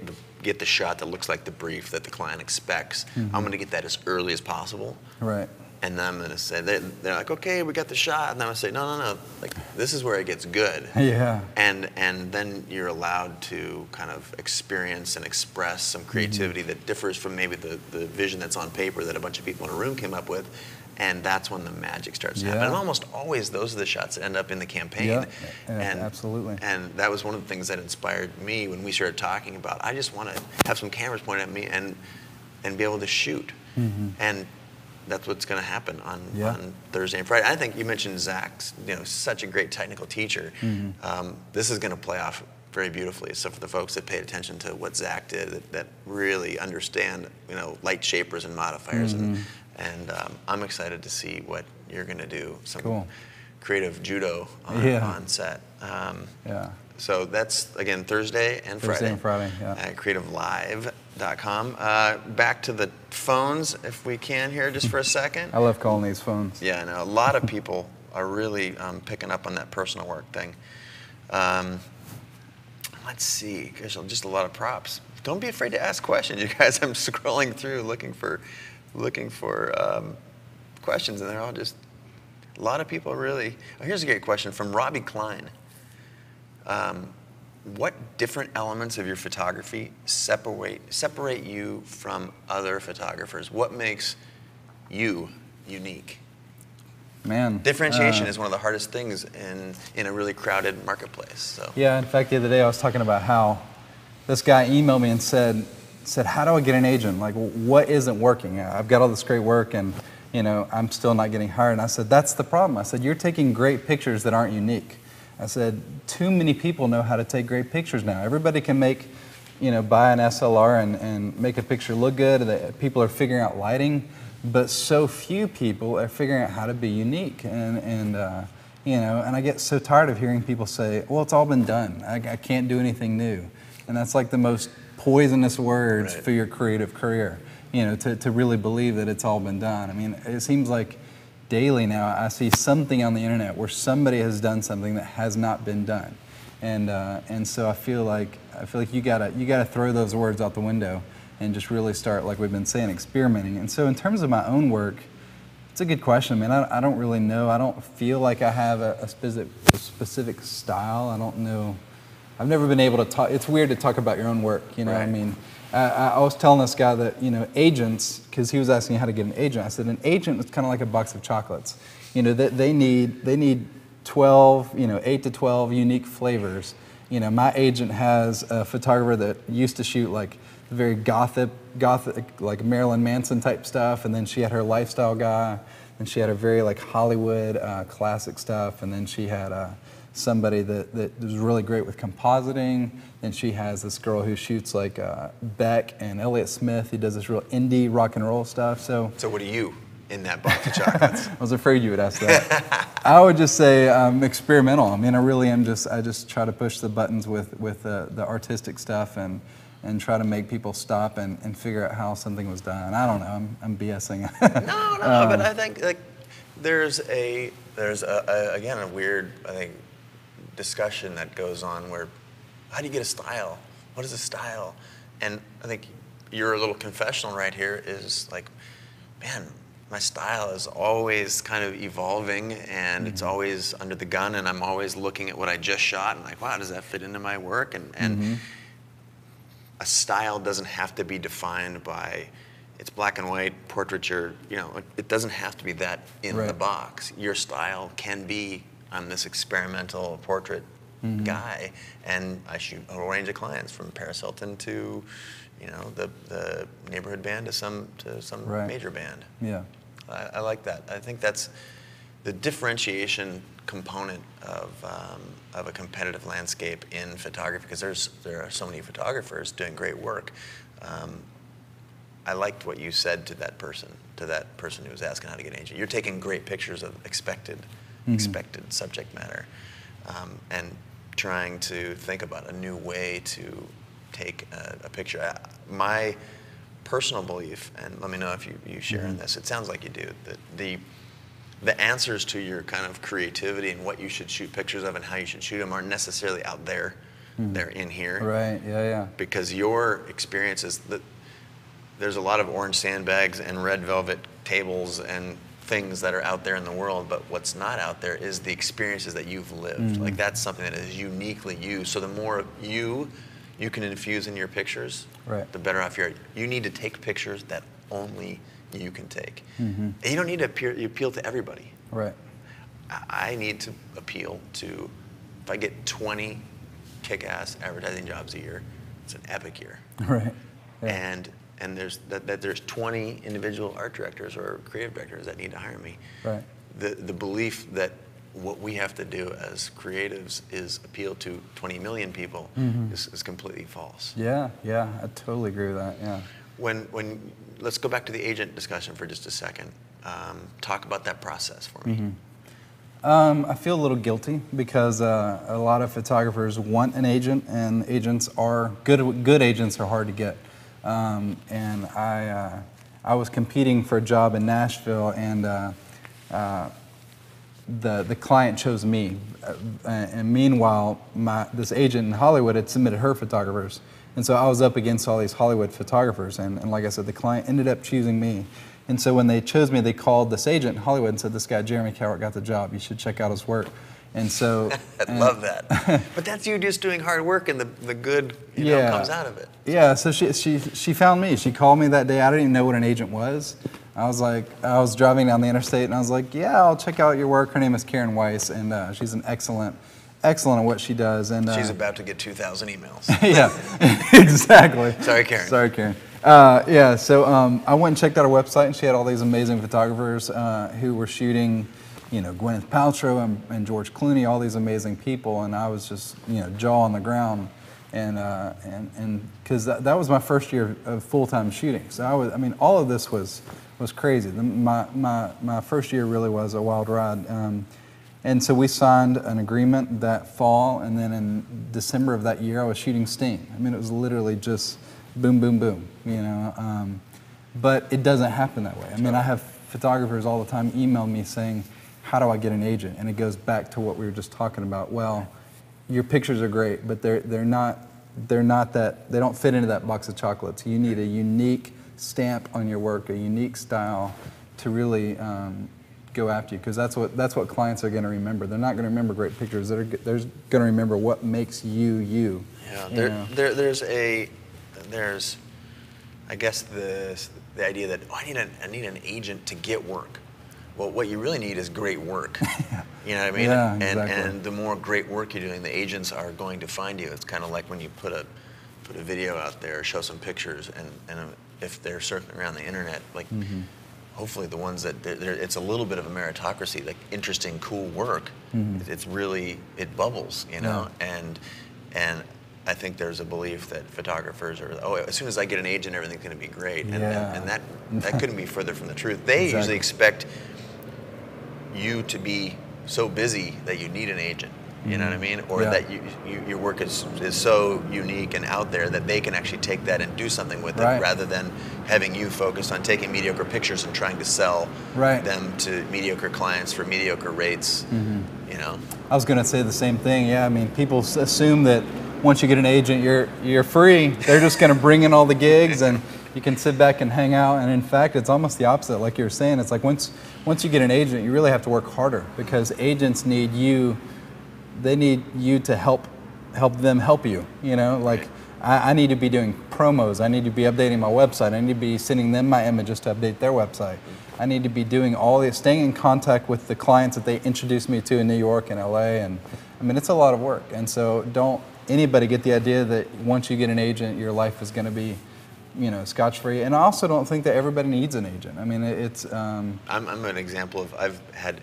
get the shot that looks like the brief that the client expects. I'm going to get that as early as possible. Right. And then I'm going to say, they're like, okay, we got the shot. And then I'm going to say, no, like, this is where it gets good. Yeah. And then you're allowed to kind of experience and express some creativity that differs from maybe the vision that's on paper that a bunch of people in a room came up with. And that's when the magic starts to happen. And almost always those are the shots that end up in the campaign. Yeah, and, absolutely. And that was one of the things that inspired me when we started talking about, I just want to have some cameras pointed at me and be able to shoot. And that's what's going to happen on Thursday and Friday. I think you mentioned Zach's, such a great technical teacher. This is going to play off very beautifully. So for the folks that paid attention to what Zach did, that really understand, light shapers and modifiers, and I'm excited to see what you're going to do. Some cool. creative judo on set. Yeah. So that's, again, Thursday and Friday. Thursday and Friday, yeah. At creativelive.com. Back to the phones, if we can here, just for a second. I love calling these phones. Yeah, I know. A lot of people are really picking up on that personal work thing. Let's see. There's just a lot of props. Don't be afraid to ask questions, you guys. I'm scrolling through looking for questions, and they're all just, a lot of people really. Oh, here's a great question from Robbie Klein. What different elements of your photography separate you from other photographers? What makes you unique? Man, differentiation is one of the hardest things in a really crowded marketplace. So. Yeah, in fact, the other day I was talking about how this guy emailed me and said, how do I get an agent? Like, what isn't working? I've got all this great work, and I'm still not getting hired. And I said, that's the problem. I said, you're taking great pictures that aren't unique. I said, too many people know how to take great pictures now. Everybody can buy an SLR and make a picture look good. People are figuring out lighting, but so few people are figuring out how to be unique. And I get so tired of hearing people say, well, it's all been done. I can't do anything new. And that's like the most poisonous words for your creative career, to really believe that it's all been done. I mean, it seems like daily now I see something on the internet where somebody has done something that has not been done, and so I feel like you gotta throw those words out the window and just really start, like we've been saying, experimenting. And so in terms of my own work, it's a good question. I mean, I don't really know. I don't feel like I have a specific style. I don't know. I've never been able to talk. It's weird to talk about your own work. I mean. I was telling this guy that, agents, because he was asking how to get an agent. I said, an agent is kind of like a box of chocolates. They need 12, 8 to 12 unique flavors. My agent has a photographer that used to shoot like very gothic, like Marilyn Manson type stuff, and then she had her lifestyle guy, and she had her very like Hollywood classic stuff, and then she had somebody that was really great with compositing. And she has this girl who shoots like Beck and Elliott Smith, who does this real indie rock and roll stuff. So what are you in that box of chocolates? I was afraid you would ask that. I would just say experimental. I mean, I really am I just try to push the buttons with the artistic stuff and try to make people stop and figure out how something was done. I don't know. I'm BSing. No, but I think like there's again a weird, I think, discussion that goes on where, how do you get a style? What is a style? And I think your little confessional right here is like, man, my style is always kind of evolving, and it's always under the gun, and I'm always looking at what I just shot and like, wow, does that fit into my work? And a style doesn't have to be defined by, it's black and white, portraiture, it doesn't have to be that in the box. Your style can be, I'm this experimental portrait guy, and I shoot a whole range of clients from Paris Hilton to, the neighborhood band to some major band. Yeah, I like that. I think that's the differentiation component of a competitive landscape in photography, because there are so many photographers doing great work. I liked what you said to that person who was asking how to get an agent. You're taking great pictures of expected subject matter, and trying to think about a new way to take a picture. My personal belief, and let me know if you share in this, it sounds like you do, that the answers to your kind of creativity and what you should shoot pictures of and how you should shoot them aren't necessarily out there. They're in here. Right, yeah. Because your experiences, there's a lot of orange sandbags and red velvet tables and things that are out there in the world, but what's not out there is the experiences that you've lived. Like, that's something that is uniquely you. So the more you can infuse in your pictures, the better off you are. You need to take pictures that only you can take. And you don't need to appeal to everybody. Right. I need to appeal to, if I get 20 kick-ass advertising jobs a year, it's an epic year. Right. Yeah. And there's 20 individual art directors or creative directors that need to hire me. Right. The belief that what we have to do as creatives is appeal to 20 million people is completely false. Yeah, I totally agree with that. Yeah. When let's go back to the agent discussion for just a second. Talk about that process for me. I feel a little guilty because a lot of photographers want an agent, and agents are good agents are hard to get. And I was competing for a job in Nashville, and the client chose me. And meanwhile, this agent in Hollywood had submitted her photographers, and so I was up against all these Hollywood photographers. And like I said, the client ended up choosing me. And so when they chose me, they called this agent in Hollywood and said, "This guy, Jeremy Cowart, got the job. You should check out his work." And so... I love that. But that's you just doing hard work, and the good comes out of it. Yeah, so she found me. She called me that day. I didn't even know what an agent was. I was driving down the interstate, and I was like, "Yeah, I'll check out your work." Her name is Karen Weiss, and she's an excellent at what she does. And she's about to get 2,000 emails. Yeah, exactly. Sorry, Karen. Sorry, Karen. Yeah, so I went and checked out her website, and she had all these amazing photographers who were shooting, Gwyneth Paltrow and George Clooney, all these amazing people, and I was just, jaw on the ground, and because that was my first year of full-time shooting. So all of this was crazy. My first year really was a wild ride. And so we signed an agreement that fall, and then in December of that year, I was shooting Sting. It was literally just boom, boom, boom, But it doesn't happen that way. I have photographers all the time email me saying, "How do I get an agent?" And it goes back to what we were just talking about. Well, your pictures are great, but they're not that, they don't fit into that box of chocolates. You need a unique stamp on your work, a unique style to really go after you, because that's what clients are going to remember. They're not going to remember great pictures. They're going to remember what makes you you. Yeah, there's I guess the idea that I need an agent to get work. Well, what you really need is great work. You know what I mean? Yeah, exactly. And the more great work you're doing, the agents are going to find you. It's kind of like when you put a video out there, show some pictures, and if they're circling around the internet, like. Mm-hmm. Hopefully the ones that it's a little bit of a meritocracy, like interesting, cool work. Mm-hmm. It's really, it bubbles, Yeah. And I think there's a belief that photographers are, as soon as I get an agent, everything's going to be great, and that couldn't be further from the truth. They usually expect you to be so busy that you need an agent. You know what I mean? Or that your work is so unique and out there that they can actually take that and do something with it, rather than having you focused on taking mediocre pictures and trying to sell them to mediocre clients for mediocre rates. Mm-hmm. I was going to say the same thing. Yeah, people assume that once you get an agent, you're free. They're just going to bring in all the gigs, and you can sit back and hang out. And in fact, it's almost the opposite. Like you were saying, it's like once you get an agent, you really have to work harder, because agents need you. They need you to help them help you. I need to be doing promos. I need to be updating my website. I need to be sending them my images to update their website. I need to be doing all this, staying in contact with the clients that they introduced me to in New York and LA. And it's a lot of work. And so don't anybody get the idea that once you get an agent, your life is going to be, scotch-free. And I also don't think that everybody needs an agent. It's. I'm an example of I've had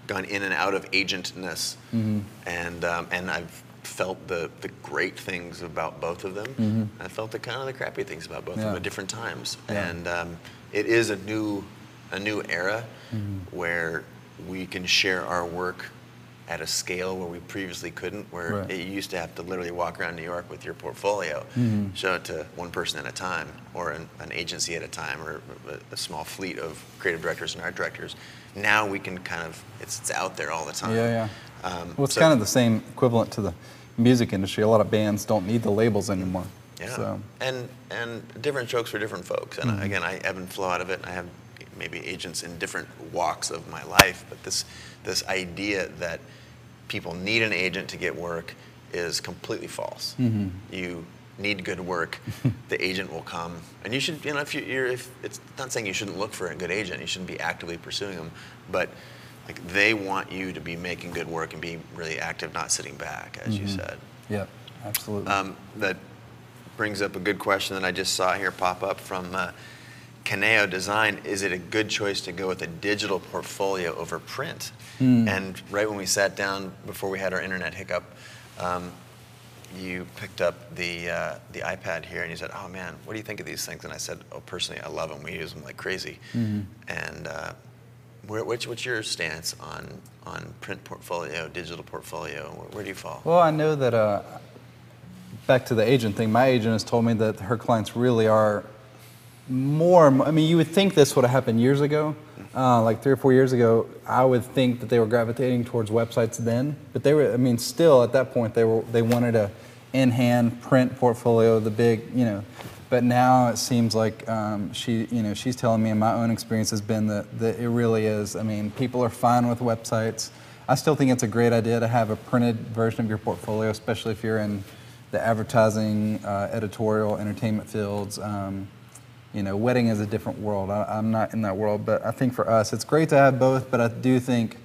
gone in and out of agentness, mm-hmm. and I've felt the great things about both of them. Mm-hmm. I felt the crappy things about both of them at different times. Yeah. And it is a new era, mm-hmm. where we can share our work at a scale where we previously couldn't, where you used to have to literally walk around New York with your portfolio, mm-hmm. show it to one person at a time, or an agency at a time, or a small fleet of creative directors and art directors. Now we can it's out there all the time. Yeah. Well, it's kind of the same equivalent to the music industry. A lot of bands don't need the labels anymore. Yeah. So. And different strokes for different folks. And mm-hmm. Again, I ebb and flow out of it. I have maybe agents in different walks of my life, but this idea that people need an agent to get work is completely false. Mm-hmm. You need good work, the agent will come, and you should. If it's not saying you shouldn't look for a good agent, you shouldn't be actively pursuing them, but they want you to be making good work and be really active, not sitting back, as mm-hmm. you said. Yeah, absolutely. That brings up a good question that I just saw here pop up from Caneo Design. Is it a good choice to go with a digital portfolio over print? Mm. And right when we sat down before we had our internet hiccup, you picked up the iPad here and you said, "Oh man, what do you think of these things?" And I said, "Oh, personally, I love them. We use them like crazy." Mm-hmm. And What's your stance on print portfolio, digital portfolio? Where do you fall? Well, I know that, back to the agent thing, my agent has told me that her clients really are more, I mean, you would think this would have happened years ago, like 3 or 4 years ago. I would think that they were gravitating towards websites then, but they were, I mean, still at that point they wanted a in-hand print portfolio, the big, you know. But now it seems like she's telling me, and my own experience has been that it really is. I mean, people are fine with websites. I still think it's a great idea to have a printed version of your portfolio, especially if you're in the advertising, editorial, entertainment fields. You know, wedding is a different world. I'm not in that world, but I think for us, it's great to have both, but I do think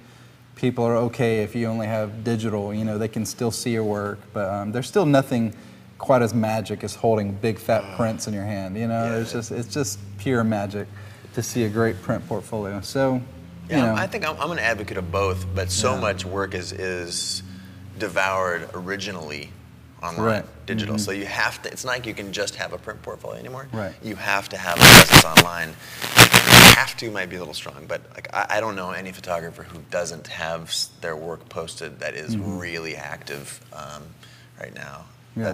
people are okay if you only have digital. You know, they can still see your work, but there's still nothing quite as magic as holding big fat prints in your hand. You know, it's just pure magic to see a great print portfolio. So, you know. I think I'm an advocate of both, but so much work is devoured originally online, digital. So you have to, it's not like you can just have a print portfolio anymore. Right. You have to have a presence online. Have to might be a little strong, but like I don't know any photographer who doesn't have their work posted that is really active right now. Yeah.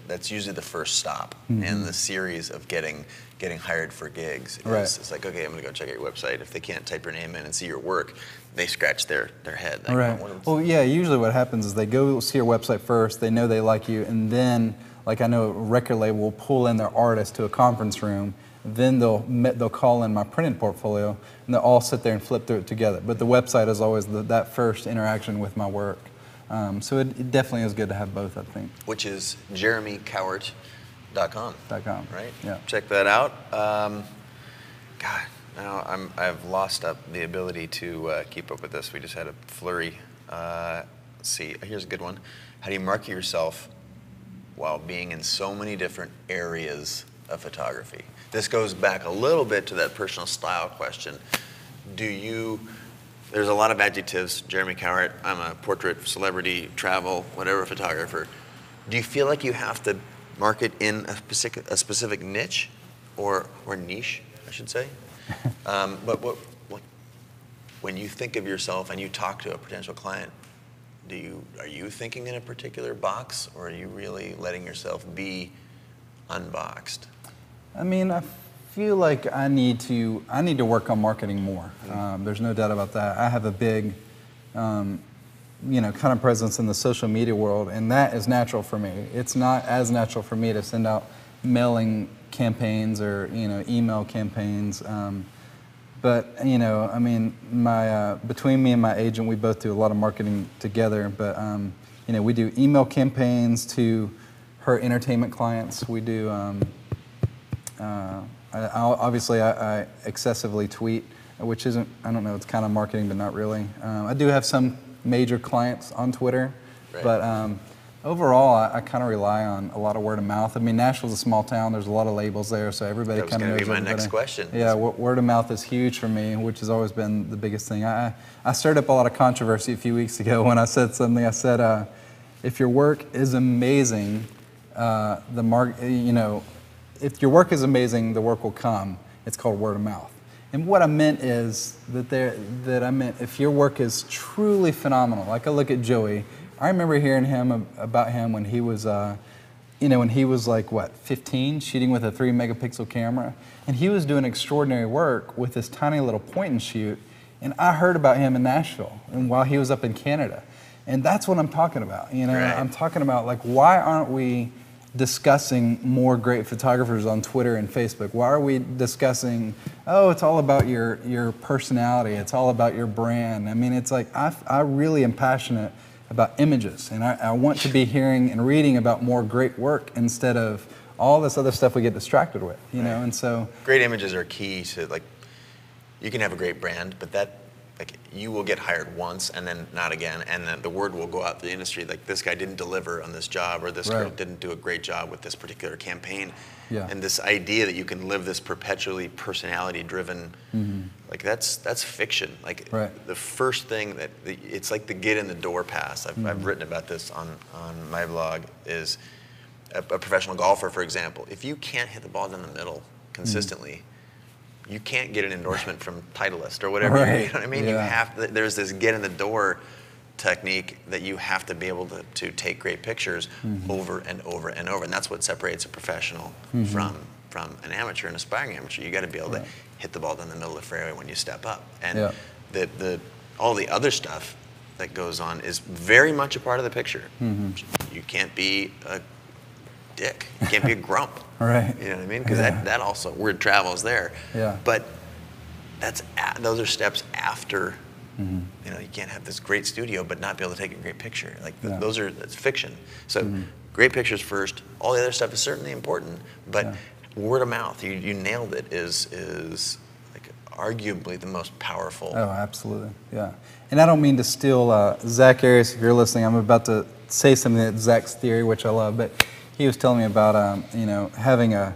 That's usually the first stop in the series of getting hired for gigs. It's like, okay, I'm going to go check out your website. If they can't type your name in and see your work, they scratch their head. Like, right. Well, yeah, usually what happens is they go see your website first, they know they like you, and then, like I know a record label will pull in their artist to a conference room, then they'll call in my printed portfolio, and they'll all sit there and flip through it together. But the website is always that first interaction with my work. So it definitely is good to have both, I think. Which is jeremycowart.com. Right? Yeah. Check that out. God, now I've lost up the ability to keep up with this. We just had a flurry. Let's see, here's a good one. How do you market yourself while being in so many different areas of photography? This goes back a little bit to that personal style question. There's a lot of adjectives. Jeremy Cowart, I'm a portrait, celebrity, travel, whatever photographer. Do you feel like you have to market in a specific niche or niche, I should say? But when you think of yourself and you talk to a potential client, are you thinking in a particular box, or are you really letting yourself be unboxed? I mean, I feel like I need to work on marketing more. There's no doubt about that. I have a big, kind of presence in the social media world, and that is natural for me. It's not as natural for me to send out mailing campaigns or email campaigns. But I mean, between me and my agent, we both do a lot of marketing together. But we do email campaigns to her entertainment clients. We do. Obviously, I excessively tweet, which isn't, I don't know, it's kind of marketing, but not really. I do have some major clients on Twitter, but overall, I kind of rely on a lot of word of mouth. I mean, Nashville's a small town. There's a lot of labels there, so everybody kind of knows. That was going to be my next question. Yeah, word of mouth is huge for me, which has always been the biggest thing. I stirred up a lot of controversy a few weeks ago when I said something. I said, if your work is amazing, if your work is amazing, the work will come. It's called word of mouth. And what I meant is if your work is truly phenomenal, like I look at Joey, I remember hearing about him when he was, when he was like, 15, shooting with a 3-megapixel camera. And he was doing extraordinary work with this tiny little point and shoot. And I heard about him in Nashville and while he was up in Canada. And that's what I'm talking about. I'm talking about, like, why aren't we discussing more great photographers on Twitter and Facebook? Why are we discussing, it's all about your personality, it's all about your brand? I mean, it's like, I really am passionate about images, and I want to be hearing and reading about more great work instead of all this other stuff we get distracted with, know, and so. Great images are key to, like, you can have a great brand, but you will get hired once and then not again, and then the word will go out to the industry, like, this guy didn't deliver on this job, or this girl didn't do a great job with this particular campaign. And this idea that you can live this perpetually personality-driven, like, that's fiction. Like, the first thing it's like the get in the door pass. I've written about this on my blog, is a professional golfer, for example. If you can't hit the ball down the middle consistently, you can't get an endorsement from Titleist or whatever. Right. You know what I mean? Yeah. You have to, there's this get in the door technique that you have to be able to take great pictures over and over and over, and that's what separates a professional from an amateur, an aspiring amateur. You got to be able to hit the ball down the middle of the fairway when you step up, and all the other stuff that goes on is very much a part of the picture. You can't be a dick. You can't be a grump. Right. You know what I mean? Because that also, word travels there. Yeah. But those are steps after. You know, you can't have this great studio but not be able to take a great picture. Like that's fiction. So great pictures first. All the other stuff is certainly important, but word of mouth, you nailed it, is like arguably the most powerful. Oh, absolutely. Yeah. And I don't mean to steal Zach Arias, if you're listening. I'm about to say something that's Zach's theory, which I love, but he was telling me about you know, having a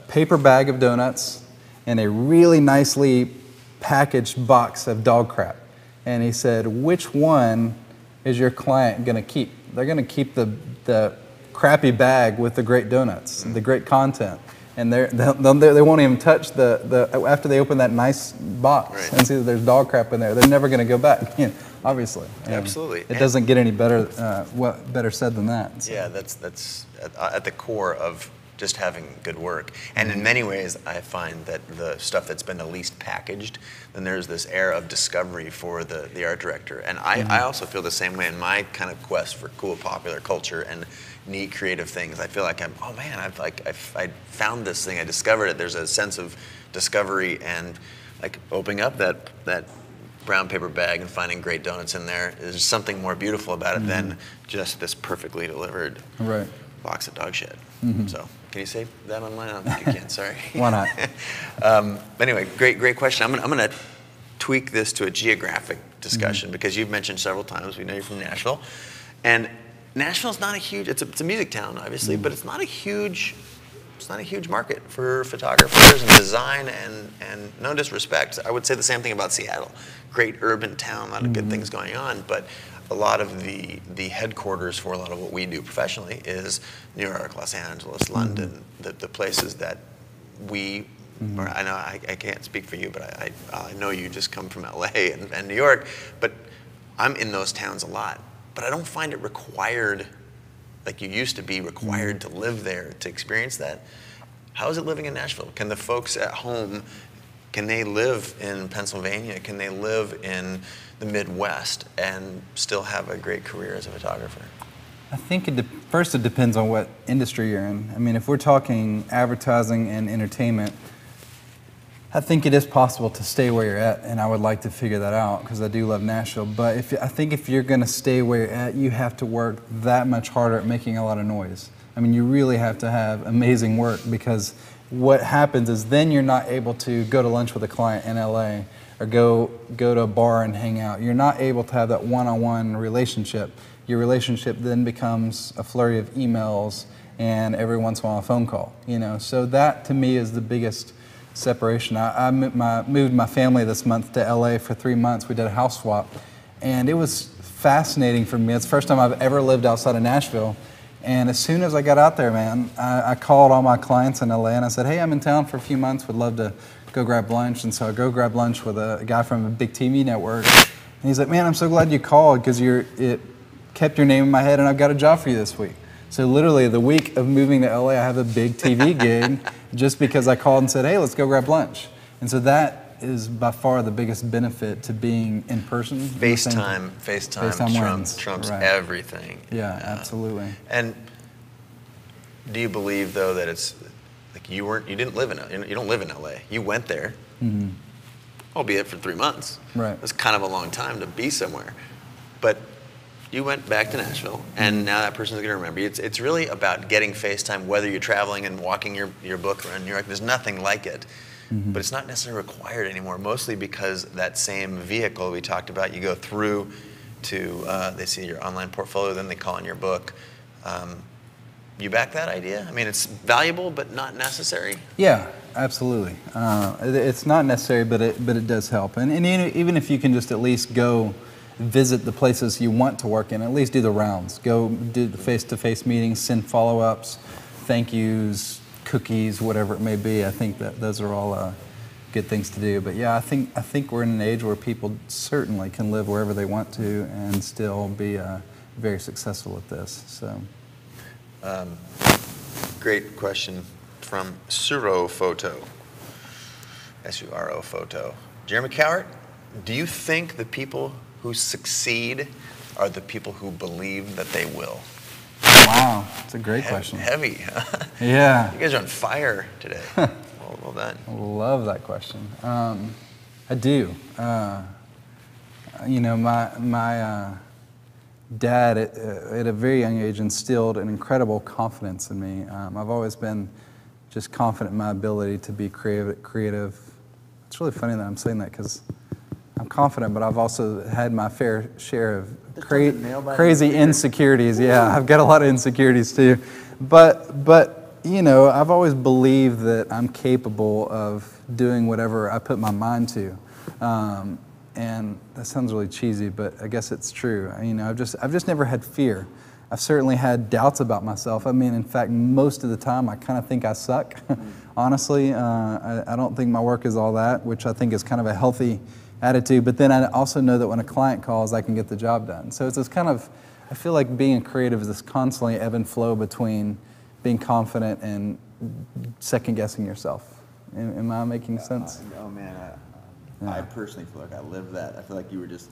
paper bag of donuts and a really nicely packaged box of dog crap. And he said, which one is your client going to keep? They're going to keep the crappy bag with the great donuts, the great content. And they won't even touch after they open that nice box and see that there's dog crap in there. They're never going to go back, you know, obviously. Absolutely. It doesn't get any better, better said than that. So. Yeah, that's at the core of just having good work. And in many ways, I find that the stuff that's been the least packaged, then there's this air of discovery for the art director. And I also feel the same way in my kind of quest for cool popular culture and neat creative things. I feel like oh man, I found this thing, I discovered it. There's a sense of discovery, and like opening up that brown paper bag and finding great donuts in there, there's something more beautiful about it than just this perfectly delivered box of dog shit. So, can you say that online? I don't think you can, sorry. Why not? Anyway, great question. I'm going to tweak this to a geographic discussion because you've mentioned several times, we know you're from Nashville. And Nashville's not a huge, it's a music town, obviously, but it's not a huge market for photographers and design, and no disrespect. I would say the same thing about Seattle. Great urban town, a lot of good things going on, but a lot of the headquarters for a lot of what we do professionally is New York, Los Angeles, London, the places that we, or I know I can't speak for you, but I know you just come from LA and New York, but I'm in those towns a lot. But I don't find it required, like you used to be required to live there to experience that. How is it living in Nashville? Can the folks at home, can they live in Pennsylvania? Can they live in the Midwest and still have a great career as a photographer? I think first it depends on what industry you're in. I mean, if we're talking advertising and entertainment, I think it is possible to stay where you're at, and I would like to figure that out because I do love Nashville. But I think if you're going to stay where you're at, you have to work that much harder at making a lot of noise. I mean, you really have to have amazing work, because what happens is then you're not able to go to lunch with a client in LA or go to a bar and hang out. You're not able to have that one-on-one relationship. Your relationship then becomes a flurry of emails and every once in a while a phone call. You know, so that to me is the biggest separation. I moved my family this month to LA for 3 months. We did a house swap, and it was fascinating for me. It's the first time I've ever lived outside of Nashville. And as soon as I got out there, man, I called all my clients in LA and I said, hey, I'm in town for a few months, would love to go grab lunch. And so I go grab lunch with a guy from a big TV network. And he's like, man, I'm so glad you called, because it kept your name in my head, and I've got a job for you this week. So literally the week of moving to LA, I have a big TV gig just because I called and said, hey, let's go grab lunch. And so that is by far the biggest benefit to being in person. FaceTime trumps everything. Yeah, absolutely. And do you believe, though, that it's like you don't live in LA. You went there, albeit for 3 months. Right. It's kind of a long time to be somewhere. But you went back to Nashville, and now that person's going to remember you. It's really about getting FaceTime, whether you're traveling and walking your book around New York. There's nothing like it. But it's not necessarily required anymore, mostly because that same vehicle we talked about, you go through to, they see your online portfolio, then they call in your book. You back that idea? I mean, it's valuable, but not necessary? Yeah, absolutely. It's not necessary, but it does help. And even if you can just at least go visit the places you want to work in, at least do the rounds. Go do the face-to-face meetings, send follow-ups, thank yous, cookies, whatever it may be. I think that those are all good things to do. But yeah, I think we're in an age where people certainly can live wherever they want to and still be very successful at this. So, great question from Suro Photo. S-U-R-O Photo. Jeremy Cowart, do you think the people who succeed are the people who believe that they will? Wow, that's a great question. Heavy. Yeah. You guys are on fire today. Well done. I love that question. I do. You know, my dad at a very young age instilled an incredible confidence in me. I've always been just confident in my ability to be creative. It's really funny that I'm saying that because I'm confident, but I've also had my fair share of crazy insecurities. Yeah, I've got a lot of insecurities too. But you know, I've always believed that I'm capable of doing whatever I put my mind to. And that sounds really cheesy, but I guess it's true. You know, I've just never had fear. I've certainly had doubts about myself. I mean, in fact, most of the time I kind of think I suck. Honestly, I don't think my work is all that, which I think is kind of a healthy attitude. But then I also know that when a client calls, I can get the job done. So it's this kind of, I feel like being creative is this constantly ebb and flow between being confident and second guessing yourself. Am I making sense? Oh man, I personally feel like I live that. I feel like you were just,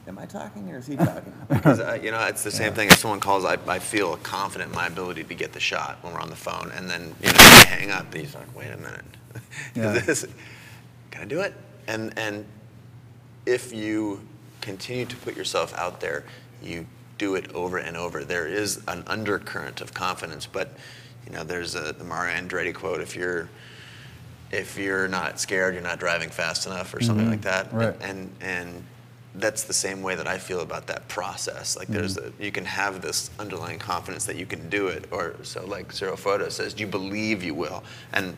am I talking or is he talking? Because you know, it's the same thing. If someone calls, I feel confident in my ability to get the shot when we're on the phone, and then you know, I hang up, and he's like, "Wait a minute, can I do it?" And if you continue to put yourself out there, you do it over and over. There is an undercurrent of confidence, but you know, there's the Mario Andretti quote: if you're not scared, you're not driving fast enough, or something like that. Right. And that's the same way that I feel about that process. Like you can have this underlying confidence that you can do it, or so like Zero Photo says, do you believe you will? And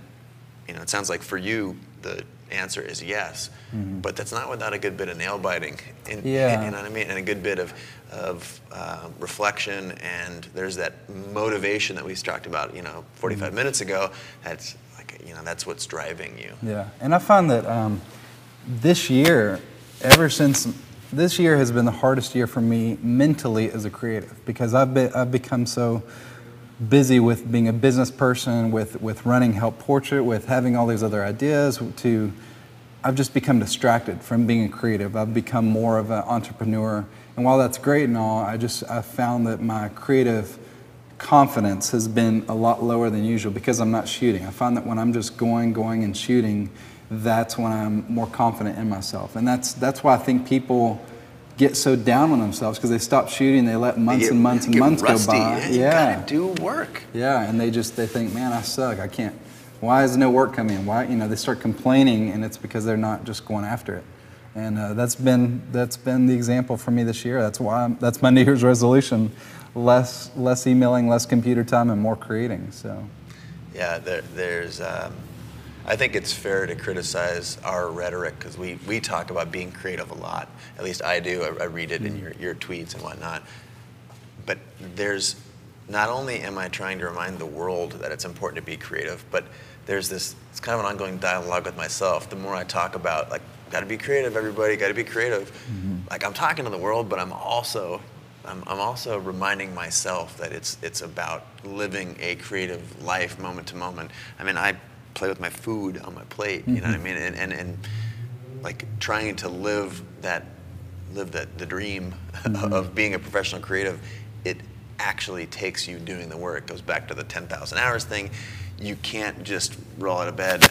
you know, it sounds like for you, the answer is yes, but that's not without a good bit of nail biting. You know what I mean? And a good bit of reflection, and there's that motivation that we talked about, you know, 45 minutes ago. That's like, you know, that's what's driving you. Yeah, and I found that this year, this year has been the hardest year for me mentally as a creative, because I've become so busy with being a business person, with running Help Portrait, with having all these other ideas, I've just become distracted from being a creative. I've become more of an entrepreneur, and while that's great and all, I found that my creative confidence has been a lot lower than usual because I'm not shooting. I find that when I'm just going and shooting, that's when I'm more confident in myself, and that's why I think people get so down on themselves, because they stop shooting, they let months and months and months go by. You gotta do work. Yeah, and they think, man, I suck. I can't. Why is no work coming in? Why, you know, they start complaining, and it's because they're not just going after it. And that's been the example for me this year. That's my New Year's resolution: less emailing, less computer time, and more creating. So. Yeah, there's. I think it's fair to criticize our rhetoric, because we talk about being creative a lot. At least I do. I read it in your tweets and whatnot. But there's, not only am I trying to remind the world that it's important to be creative, but there's this, it's kind of an ongoing dialogue with myself. The more I talk about, like, got to be creative, everybody, got to be creative. Like, I'm talking to the world, but I'm also reminding myself that it's about living a creative life moment to moment. I mean, I play with my food on my plate, you know what I mean, and like trying to live the dream of being a professional creative. It actually takes you doing the work. It goes back to the 10,000 hours thing. You can't just roll out of bed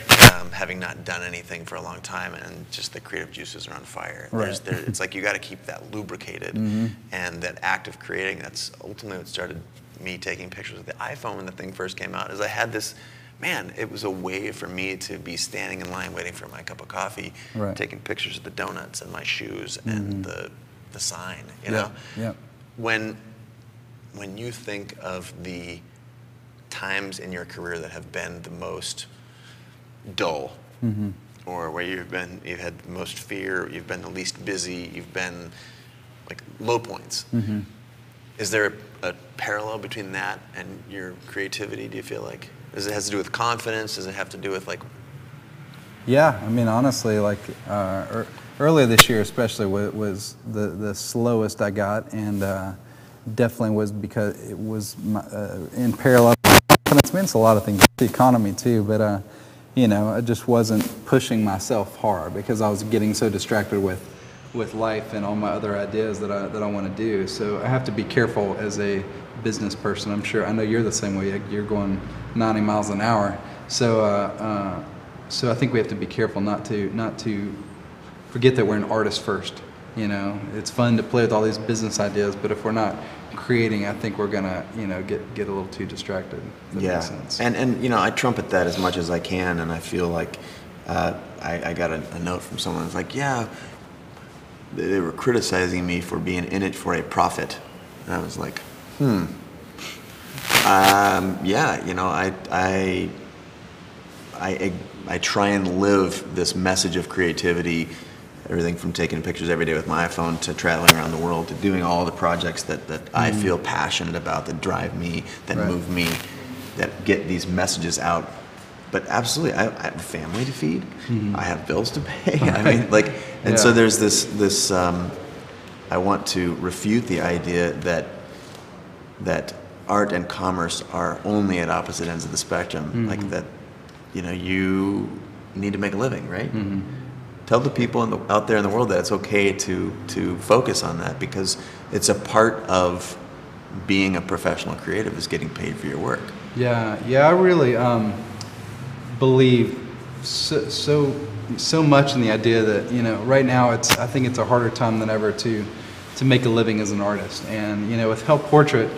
having not done anything for a long time and just the creative juices are on fire. Right. It's like you got to keep that lubricated, and that act of creating. That's ultimately what started me taking pictures with the iPhone when the thing first came out. Is I had this. Man, it was a way for me to be standing in line waiting for my cup of coffee, taking pictures of the donuts and my shoes and the sign, you know? Yeah. When you think of the times in your career that have been the most dull, or where you've had the most fear, you've been the least busy, you've been like low points, is there a parallel between that and your creativity, do you feel like? Does it has to do with confidence? Does it have to do with like? Yeah, I mean, honestly, like earlier this year especially was the slowest I got, and definitely was because it was in parallel with confidence. I mean, it's a lot of things, the economy too, but you know, I just wasn't pushing myself hard because I was getting so distracted with life and all my other ideas that I want to do. So I have to be careful as a business person. I know you're the same way. You're going 90 miles an hour. So I think we have to be careful not to forget that we're an artist first. You know, it's fun to play with all these business ideas, but if we're not creating, I think we're gonna, you know, get a little too distracted. If that makes sense. And you know, I trumpet that as much as I can, and I feel like I got a note from someone who's like, yeah, they were criticizing me for being in it for a profit, and I was like, yeah, you know, I try and live this message of creativity, everything from taking pictures every day with my iPhone to traveling around the world to doing all the projects that I feel passionate about, that drive me, that move me, that get these messages out. But absolutely, I have a family to feed. I have bills to pay. I mean, like, and so there's this. I want to refute the idea that art and commerce are only at opposite ends of the spectrum. Like that, you know, you need to make a living, right? Tell the people out there in the world that it's okay to focus on that, because it's a part of being a professional creative is getting paid for your work. Yeah, I really believe so much in the idea that, you know, right now I think it's a harder time than ever to make a living as an artist. And, you know, with Help Portrait,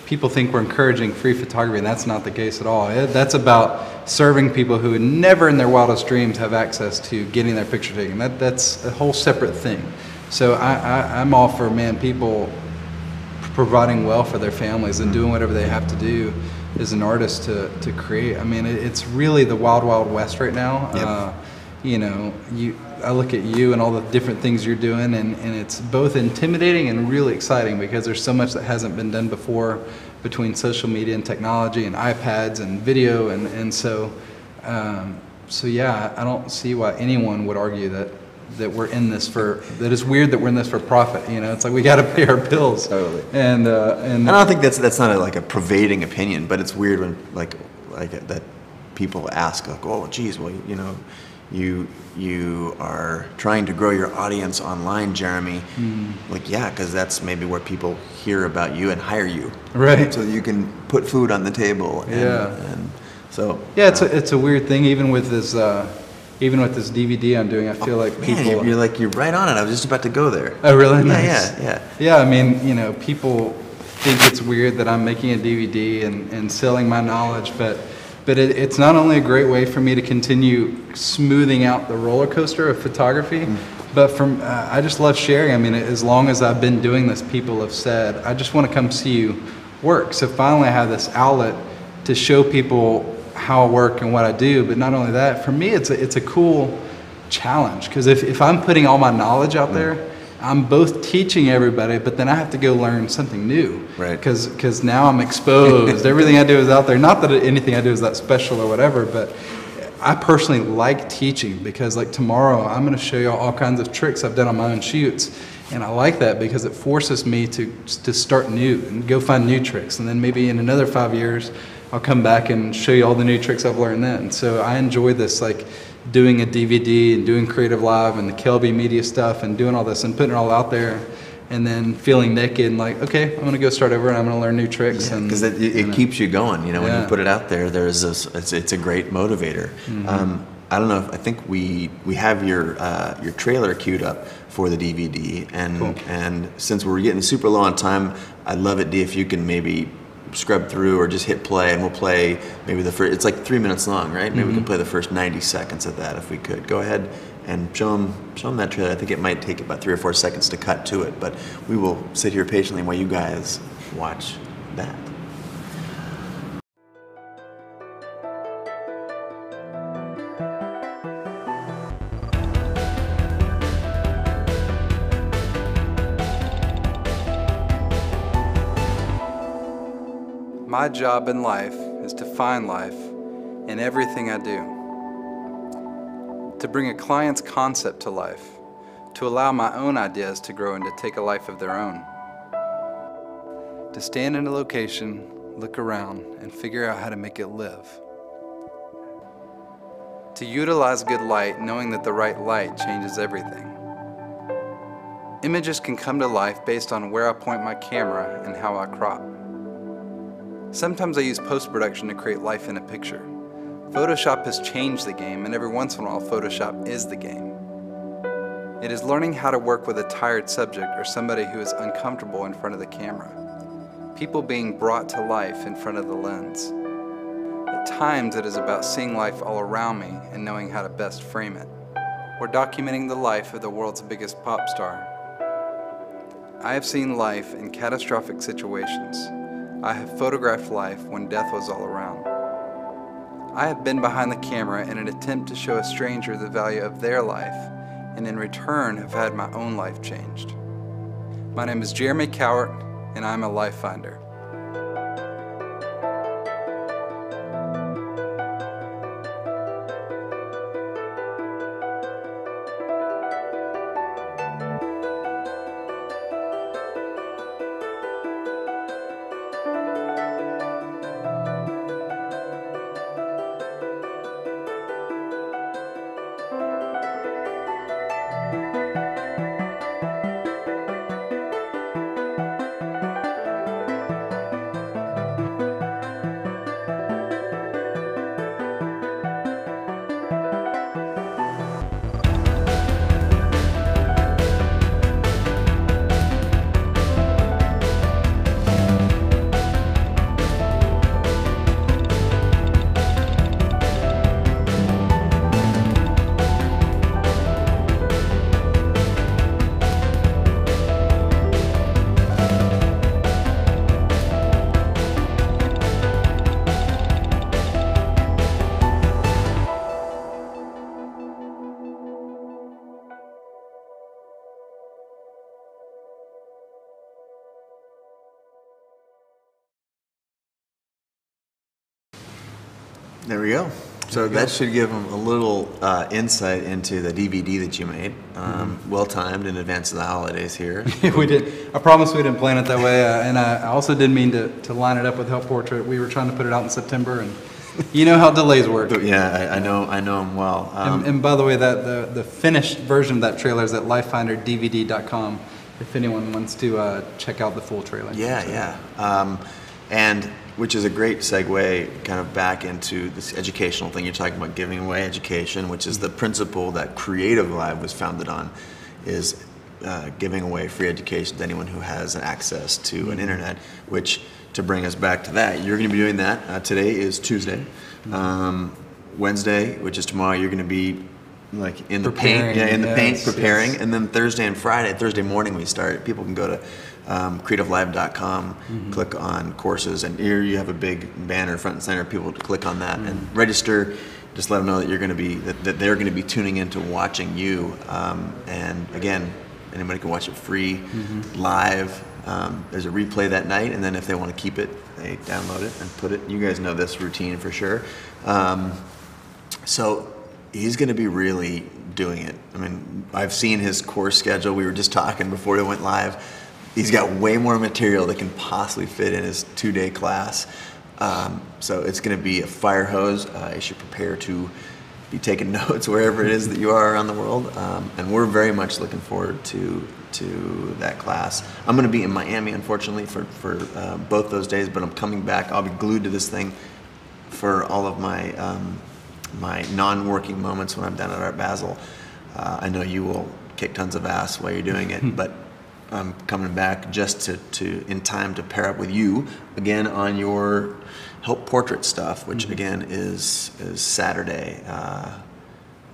people think we're encouraging free photography, and that's not the case at all. That's about serving people who would never in their wildest dreams have access to getting their picture taken. That's a whole separate thing. So I'm all for, man, people providing well for their families and doing whatever they have to do as an artist to create. I mean, it's really the wild, wild west right now. You know, I look at you and all the different things you're doing, and it's both intimidating and really exciting because there's so much that hasn't been done before between social media and technology and iPads and video, and so yeah, I don't see why anyone would argue that we're in this that it's weird that we're in this for profit. You know, it's like we got to pay our bills. Totally. And I don't think that's not like a pervading opinion, but it's weird when like that people ask like, oh, geez, well, you know, you are trying to grow your audience online, Jeremy. Like, yeah, because that's maybe where people hear about you and hire you, right? So you can put food on the table. And so yeah, it's a weird thing. Even with this DVD I'm doing, I feel like people. You're right on it. I was just about to go there. Oh, really? Nice. Yeah. I mean, you know, people think it's weird that I'm making a DVD and selling my knowledge, but it's not only a great way for me to continue smoothing out the roller coaster of photography, but I just love sharing. I mean, as long as I've been doing this, people have said, I just want to come see you work. So finally I have this outlet to show people how I work and what I do. But not only that, for me it's a cool challenge, because if I'm putting all my knowledge out there, I'm both teaching everybody, but then I have to go learn something new. Right. Because now I'm exposed. Everything I do is out there. Not that anything I do is that special or whatever, but I personally like teaching, because like tomorrow I'm going to show you all kinds of tricks I've done on my own shoots. And I like that because it forces me to start new and go find new tricks. And then maybe in another 5 years, I'll come back and show you all the new tricks I've learned then. So I enjoy this, like doing a DVD and doing Creative Live and the Kelby Media stuff and doing all this and putting it all out there, and then feeling naked and like, okay, I'm gonna go start over and I'm gonna learn new tricks. Because it keeps you going. You know, when you put it out there, there's it's a great motivator. I don't know. I think we have your trailer queued up for the DVD, and cool. And since we're getting super low on time, I'd love it, D, if you can maybe scrub through or just hit play, and we'll play maybe the first. It's like 3 minutes long, right? Maybe we can play the first 90 seconds of that if we could. Go ahead and show them that trailer. I think it might take about 3 or 4 seconds to cut to it, but we will sit here patiently while you guys watch that. My job in life is to find life in everything I do. To bring a client's concept to life, to allow my own ideas to grow and to take a life of their own. To stand in a location, look around, and figure out how to make it live. To utilize good light, knowing that the right light changes everything. Images can come to life based on where I point my camera and how I crop. Sometimes I use post-production to create life in a picture. Photoshop has changed the game, and every once in a while, Photoshop is the game. It is learning how to work with a tired subject or somebody who is uncomfortable in front of the camera. People being brought to life in front of the lens. At times, it is about seeing life all around me and knowing how to best frame it, or documenting the life of the world's biggest pop star. I have seen life in catastrophic situations. I have photographed life when death was all around. I have been behind the camera in an attempt to show a stranger the value of their life, and in return have had my own life changed. My name is Jeremy Cowart, and I'm a life finder. There we go. So that should give them a little insight into the DVD that you made. Well timed in advance of the holidays here. We did. I promise we didn't plan it that way, and I also didn't mean to line it up with Help Portrait. We were trying to put it out in September, and you know how delays work. But yeah, I know them well. And by the way, that the finished version of that trailer is at lifefinderdvd.com. If anyone wants to check out the full trailer. Yeah. And which is a great segue kind of back into this educational thing. You're talking about giving away education, which is the principle that Creative Live was founded on, is giving away free education to anyone who has access to an internet, which, to bring us back to that, you're going to be doing that. Today is Tuesday. Wednesday, which is tomorrow, you're going to be like in the paint, preparing. Yes. And then Thursday and Friday, Thursday morning we start. People can go to creativelive.com, click on courses, and here you have a big banner front and center. People to click on that and register. Just let them know that you're going to be that they're going to be tuning in to watching you. And again, anybody can watch it free, live. There's a replay that night, and then if they want to keep it, they download it and put it. You guys know this routine for sure. So he's going to be really doing it. I mean, I've seen his course schedule. We were just talking before we went live. He's got way more material that can possibly fit in his 2-day class. So it's going to be a fire hose. You should prepare to be taking notes wherever it is that you are around the world. And we're very much looking forward to that class. I'm going to be in Miami, unfortunately, for both those days, but I'm coming back. I'll be glued to this thing for all of my my non-working moments when I'm down at Art Basel. I know you will kick tons of ass while you're doing it, but I'm coming back just to in time to pair up with you again on your Help Portrait stuff, which again is Saturday.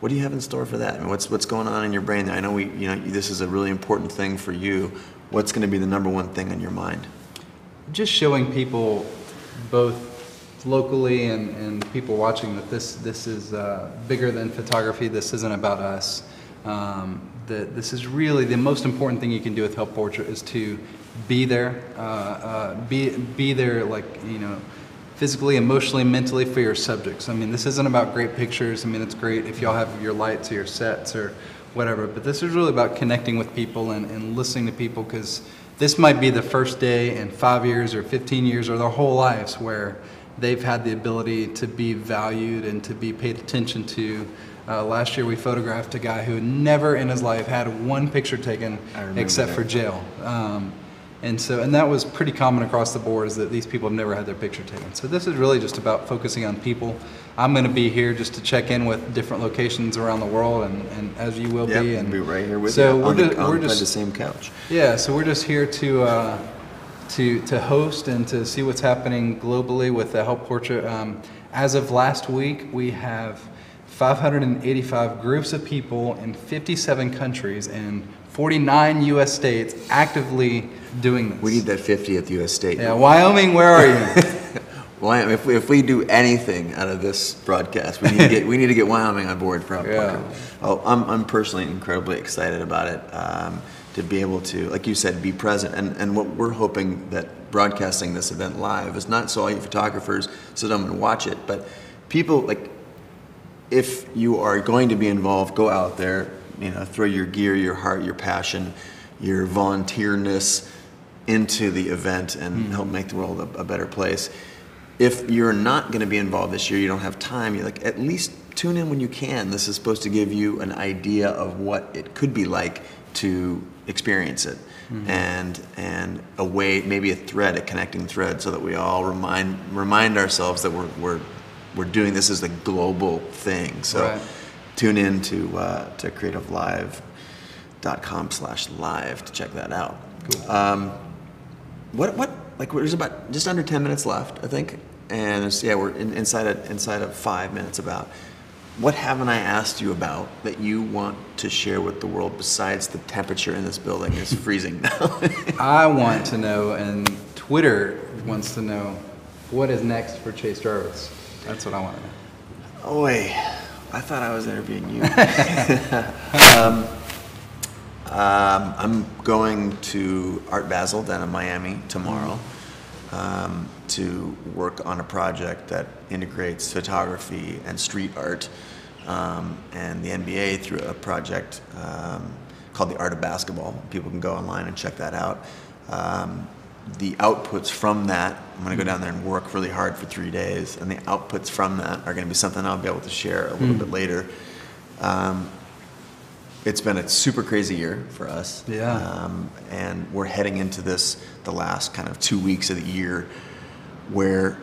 What do you have in store for that? I mean, what's going on in your brain there? I know this is a really important thing for you. What's going to be the number one thing on your mind? Just showing people, both locally and people watching, that this is bigger than photography. This isn't about us. That this is really the most important thing you can do with Help Portrait is to be there, be there, like, physically, emotionally, mentally for your subjects. I mean, this isn't about great pictures. I mean, it's great if y'all have your lights or your sets or whatever, but this is really about connecting with people and listening to people, because this might be the first day in 5 years or 15 years or their whole lives where they've had the ability to be valued and to be paid attention to. Last year we photographed a guy who never in his life had one picture taken except for jail. And that was pretty common across the board, is that these people have never had their picture taken. So this is really just about focusing on people. I'm going to be here just to check in with different locations around the world, and as you will be. And be right here with so you we're just the same couch. Yeah, so we're just here to host and to see what's happening globally with the Help Portrait. As of last week, we have 585 groups of people in 57 countries and 49 U.S. states actively doing this. We need that 50th U.S. state. Yeah, Wyoming, where are you? Wyoming, if we do anything out of this broadcast, we need to get Wyoming on board for Yeah. Oh, I'm personally incredibly excited about it. To be able to, like you said, be present. And what we're hoping that broadcasting this event live is not so all you photographers sit down and watch it, but people, like, if you are going to be involved, go out there, throw your gear, your heart, your passion, your volunteerness into the event and help make the world a better place. If you're not going to be involved this year, you don't have time, you're like, at least tune in when you can. This is supposed to give you an idea of what it could be like to experience it, and a way, maybe a thread, a connecting thread, so that we all remind ourselves that we're doing this as a global thing. So Right. tune in to creativelive.com/live to check that out. Cool. There's about just under 10 minutes left, I think, and we're inside of 5 minutes about. What haven't I asked you about that you want to share with the world besides the temperature in this building is freezing now? I want to know, and Twitter wants to know, what is next for Chase Jarvis? That's what I want to know. Oh, wait. I thought I was interviewing you. I'm going to Art Basel down in Miami tomorrow to work on a project that integrates photography and street art and the NBA through a project called The Art of Basketball. People can go online and check that out. The outputs from that, I'm going to go down there and work really hard for 3 days, and the outputs from that are going to be something I'll be able to share a little bit later. It's been a super crazy year for us. Yeah. And we're heading into the last kind of 2 weeks of the year, where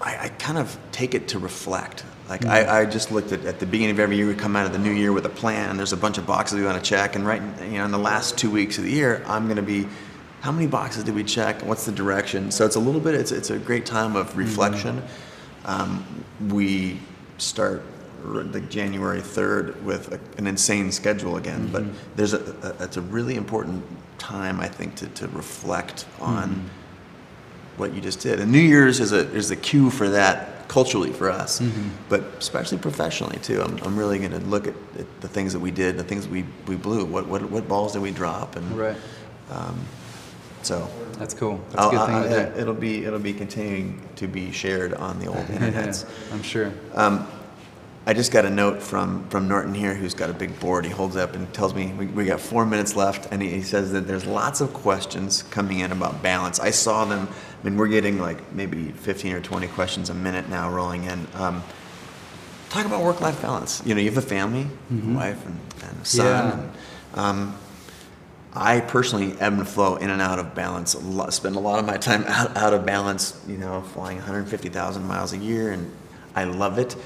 I kind of take it to reflect. Like I just looked at the beginning of every year, we come out of the new year with a plan. There's a bunch of boxes we want to check, and in the last 2 weeks of the year, I'm going to be, how many boxes did we check? What's the direction? So it's a little bit, it's a great time of reflection. We start like January 3rd with an insane schedule again, but it's a really important time, I think, to reflect on what you just did. And New Year's is a cue for that culturally for us, but especially professionally too. I'm really going to look at the things that we did, the things we blew. What balls did we drop? And Right. So That's cool. That's a good thing to do. It'll be continuing to be shared on the old internets. I'm sure. I just got a note from Norton here, who's got a big board. He holds up and tells me we got 4 minutes left, and he says that there's lots of questions coming in about balance. I saw them. I mean, we're getting like maybe 15 or 20 questions a minute now rolling in. Talk about work-life balance. You have a family, a wife and a son. Yeah. And, I personally ebb and flow in and out of balance. Spend a lot of my time out of balance. Flying 150,000 miles a year, and I love it.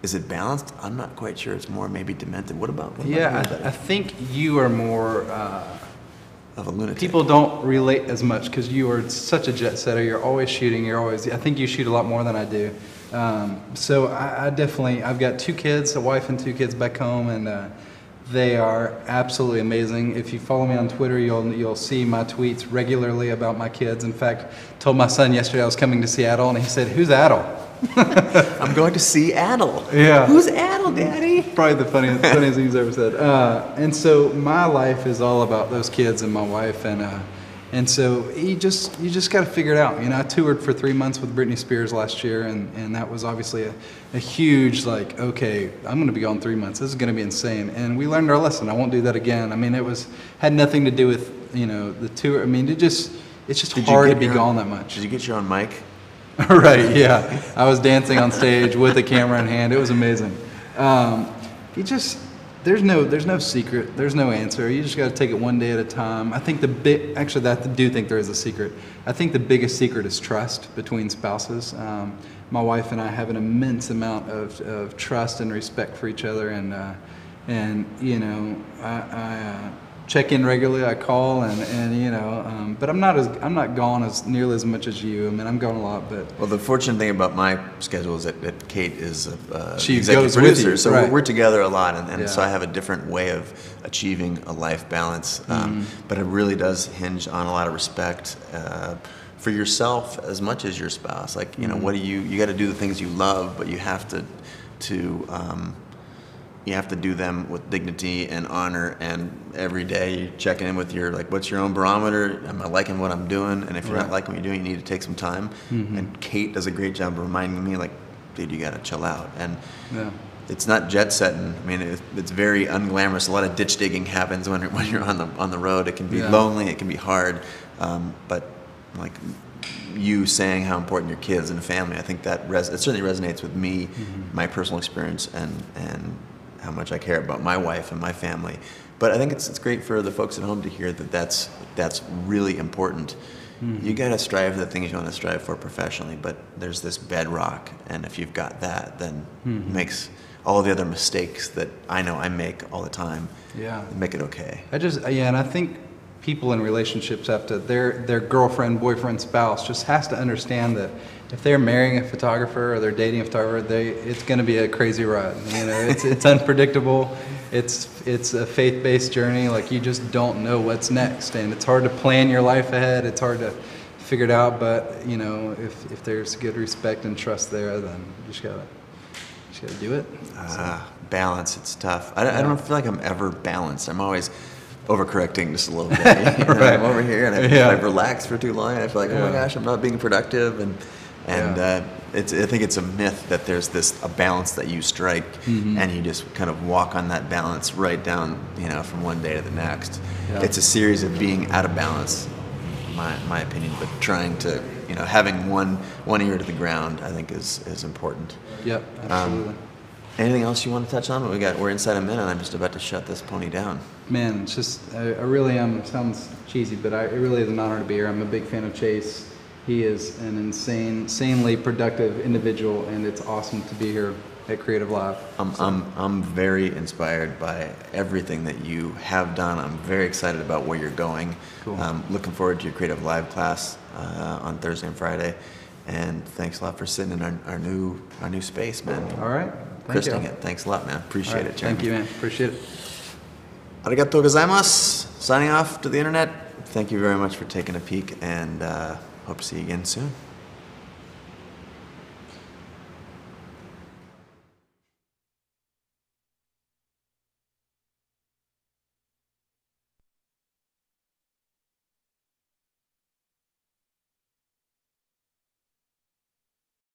Is it balanced? I'm not quite sure. It's more maybe demented. What about you? I think you are more of a lunatic. People don't relate as much because you are such a jet setter. You're always shooting. I think you shoot a lot more than I do. So I definitely, I've got 2 kids, a wife and 2 kids back home, and they are absolutely amazing. If you follow me on Twitter, you'll see my tweets regularly about my kids. In fact, told my son yesterday I was coming to Seattle, and he said, "Who's Adel?" I'm going to see Adel. Yeah. Who's Adel, Daddy? Probably the funniest thing he's ever said. And so my life is all about those kids and my wife, and And so you just got to figure it out. You know, I toured for 3 months with Britney Spears last year, and that was obviously a huge, like, okay, I'm going to be gone 3 months. This is going to be insane. And we learned our lesson. I won't do that again. I mean, had nothing to do with, you know, the tour. I mean, it's just hard to be gone that much. Did you get your own mic? Right, yeah. I was dancing on stage with a camera in hand. It was amazing. There's no secret. There's no answer. You just got to take it one day at a time. I think I do think there is a secret. I think the biggest secret is trust between spouses. My wife and I have an immense amount of trust and respect for each other, and you know, I check in regularly. I call, and you know, but I'm not gone as nearly as much as you. I mean, I'm gone a lot, but well, the fortunate thing about my schedule is that Kate is she the executive goes producer, with you, so right. we're together a lot, and Yeah. so I have a different way of achieving a life balance. But it really does hinge on a lot of respect for yourself as much as your spouse. Like, you know, what do you got to do the things you love, but you have to do them with dignity and honor, and every day you're checking in with what's your own barometer? Am I liking what I'm doing? And if you're not liking what you're doing, you need to take some time. And Kate does a great job of reminding me, like, dude, you gotta chill out. And it's not jet setting. I mean, it's very unglamorous. A lot of ditch digging happens when you're on the road. It can be lonely, it can be hard, but like you saying how important your kids and family, I think that it certainly resonates with me, my personal experience, and how much I care about my wife and my family. But I think it's great for the folks at home to hear that that's really important. You got to strive for the things you want to strive for professionally, but there's this bedrock, and if you've got that, then it makes all the other mistakes that I know I make all the time, make it okay. And I think people in relationships have to, their girlfriend, boyfriend, spouse just has to understand that if they're marrying a photographer or they're dating a photographer, it's going to be a crazy ride. You know, it's unpredictable. It's a faith-based journey. Like, you just don't know what's next, and it's hard to plan your life ahead. It's hard to figure it out. But you know, if there's good respect and trust there, then you just gotta do it. Balance. It's tough. I don't feel like I'm ever balanced. I'm always overcorrecting just a little bit. You know, Right. I'm over here, and I've relaxed for too long, and I feel like, oh my gosh, I'm not being productive, and I think it's a myth that there's a balance that you strike, and you just kind of walk on that balance right down, you know, from one day to the next. Yeah. It's a series of being out of balance, my opinion, but trying to, you know, having one ear to the ground, I think is important. Yep, absolutely. Anything else you want to touch on? We're inside a minute. I'm just about to shut this pony down. Man, it's just, I really am, it sounds cheesy, but it really is an honor to be here. I'm a big fan of Chase. He is an insanely productive individual, and it's awesome to be here at Creative Live. I'm very inspired by everything that you have done. I'm very excited about where you're going. Cool. Looking forward to your Creative Live class on Thursday and Friday. And thanks a lot for sitting in our new space, man. All right. Christing it. Thanks a lot, man. Appreciate it, Jeremy. Thank you, man. Appreciate it. Arigatou gozaimasu. Signing off to the internet. Thank you very much for taking a peek, and hope to see you again soon.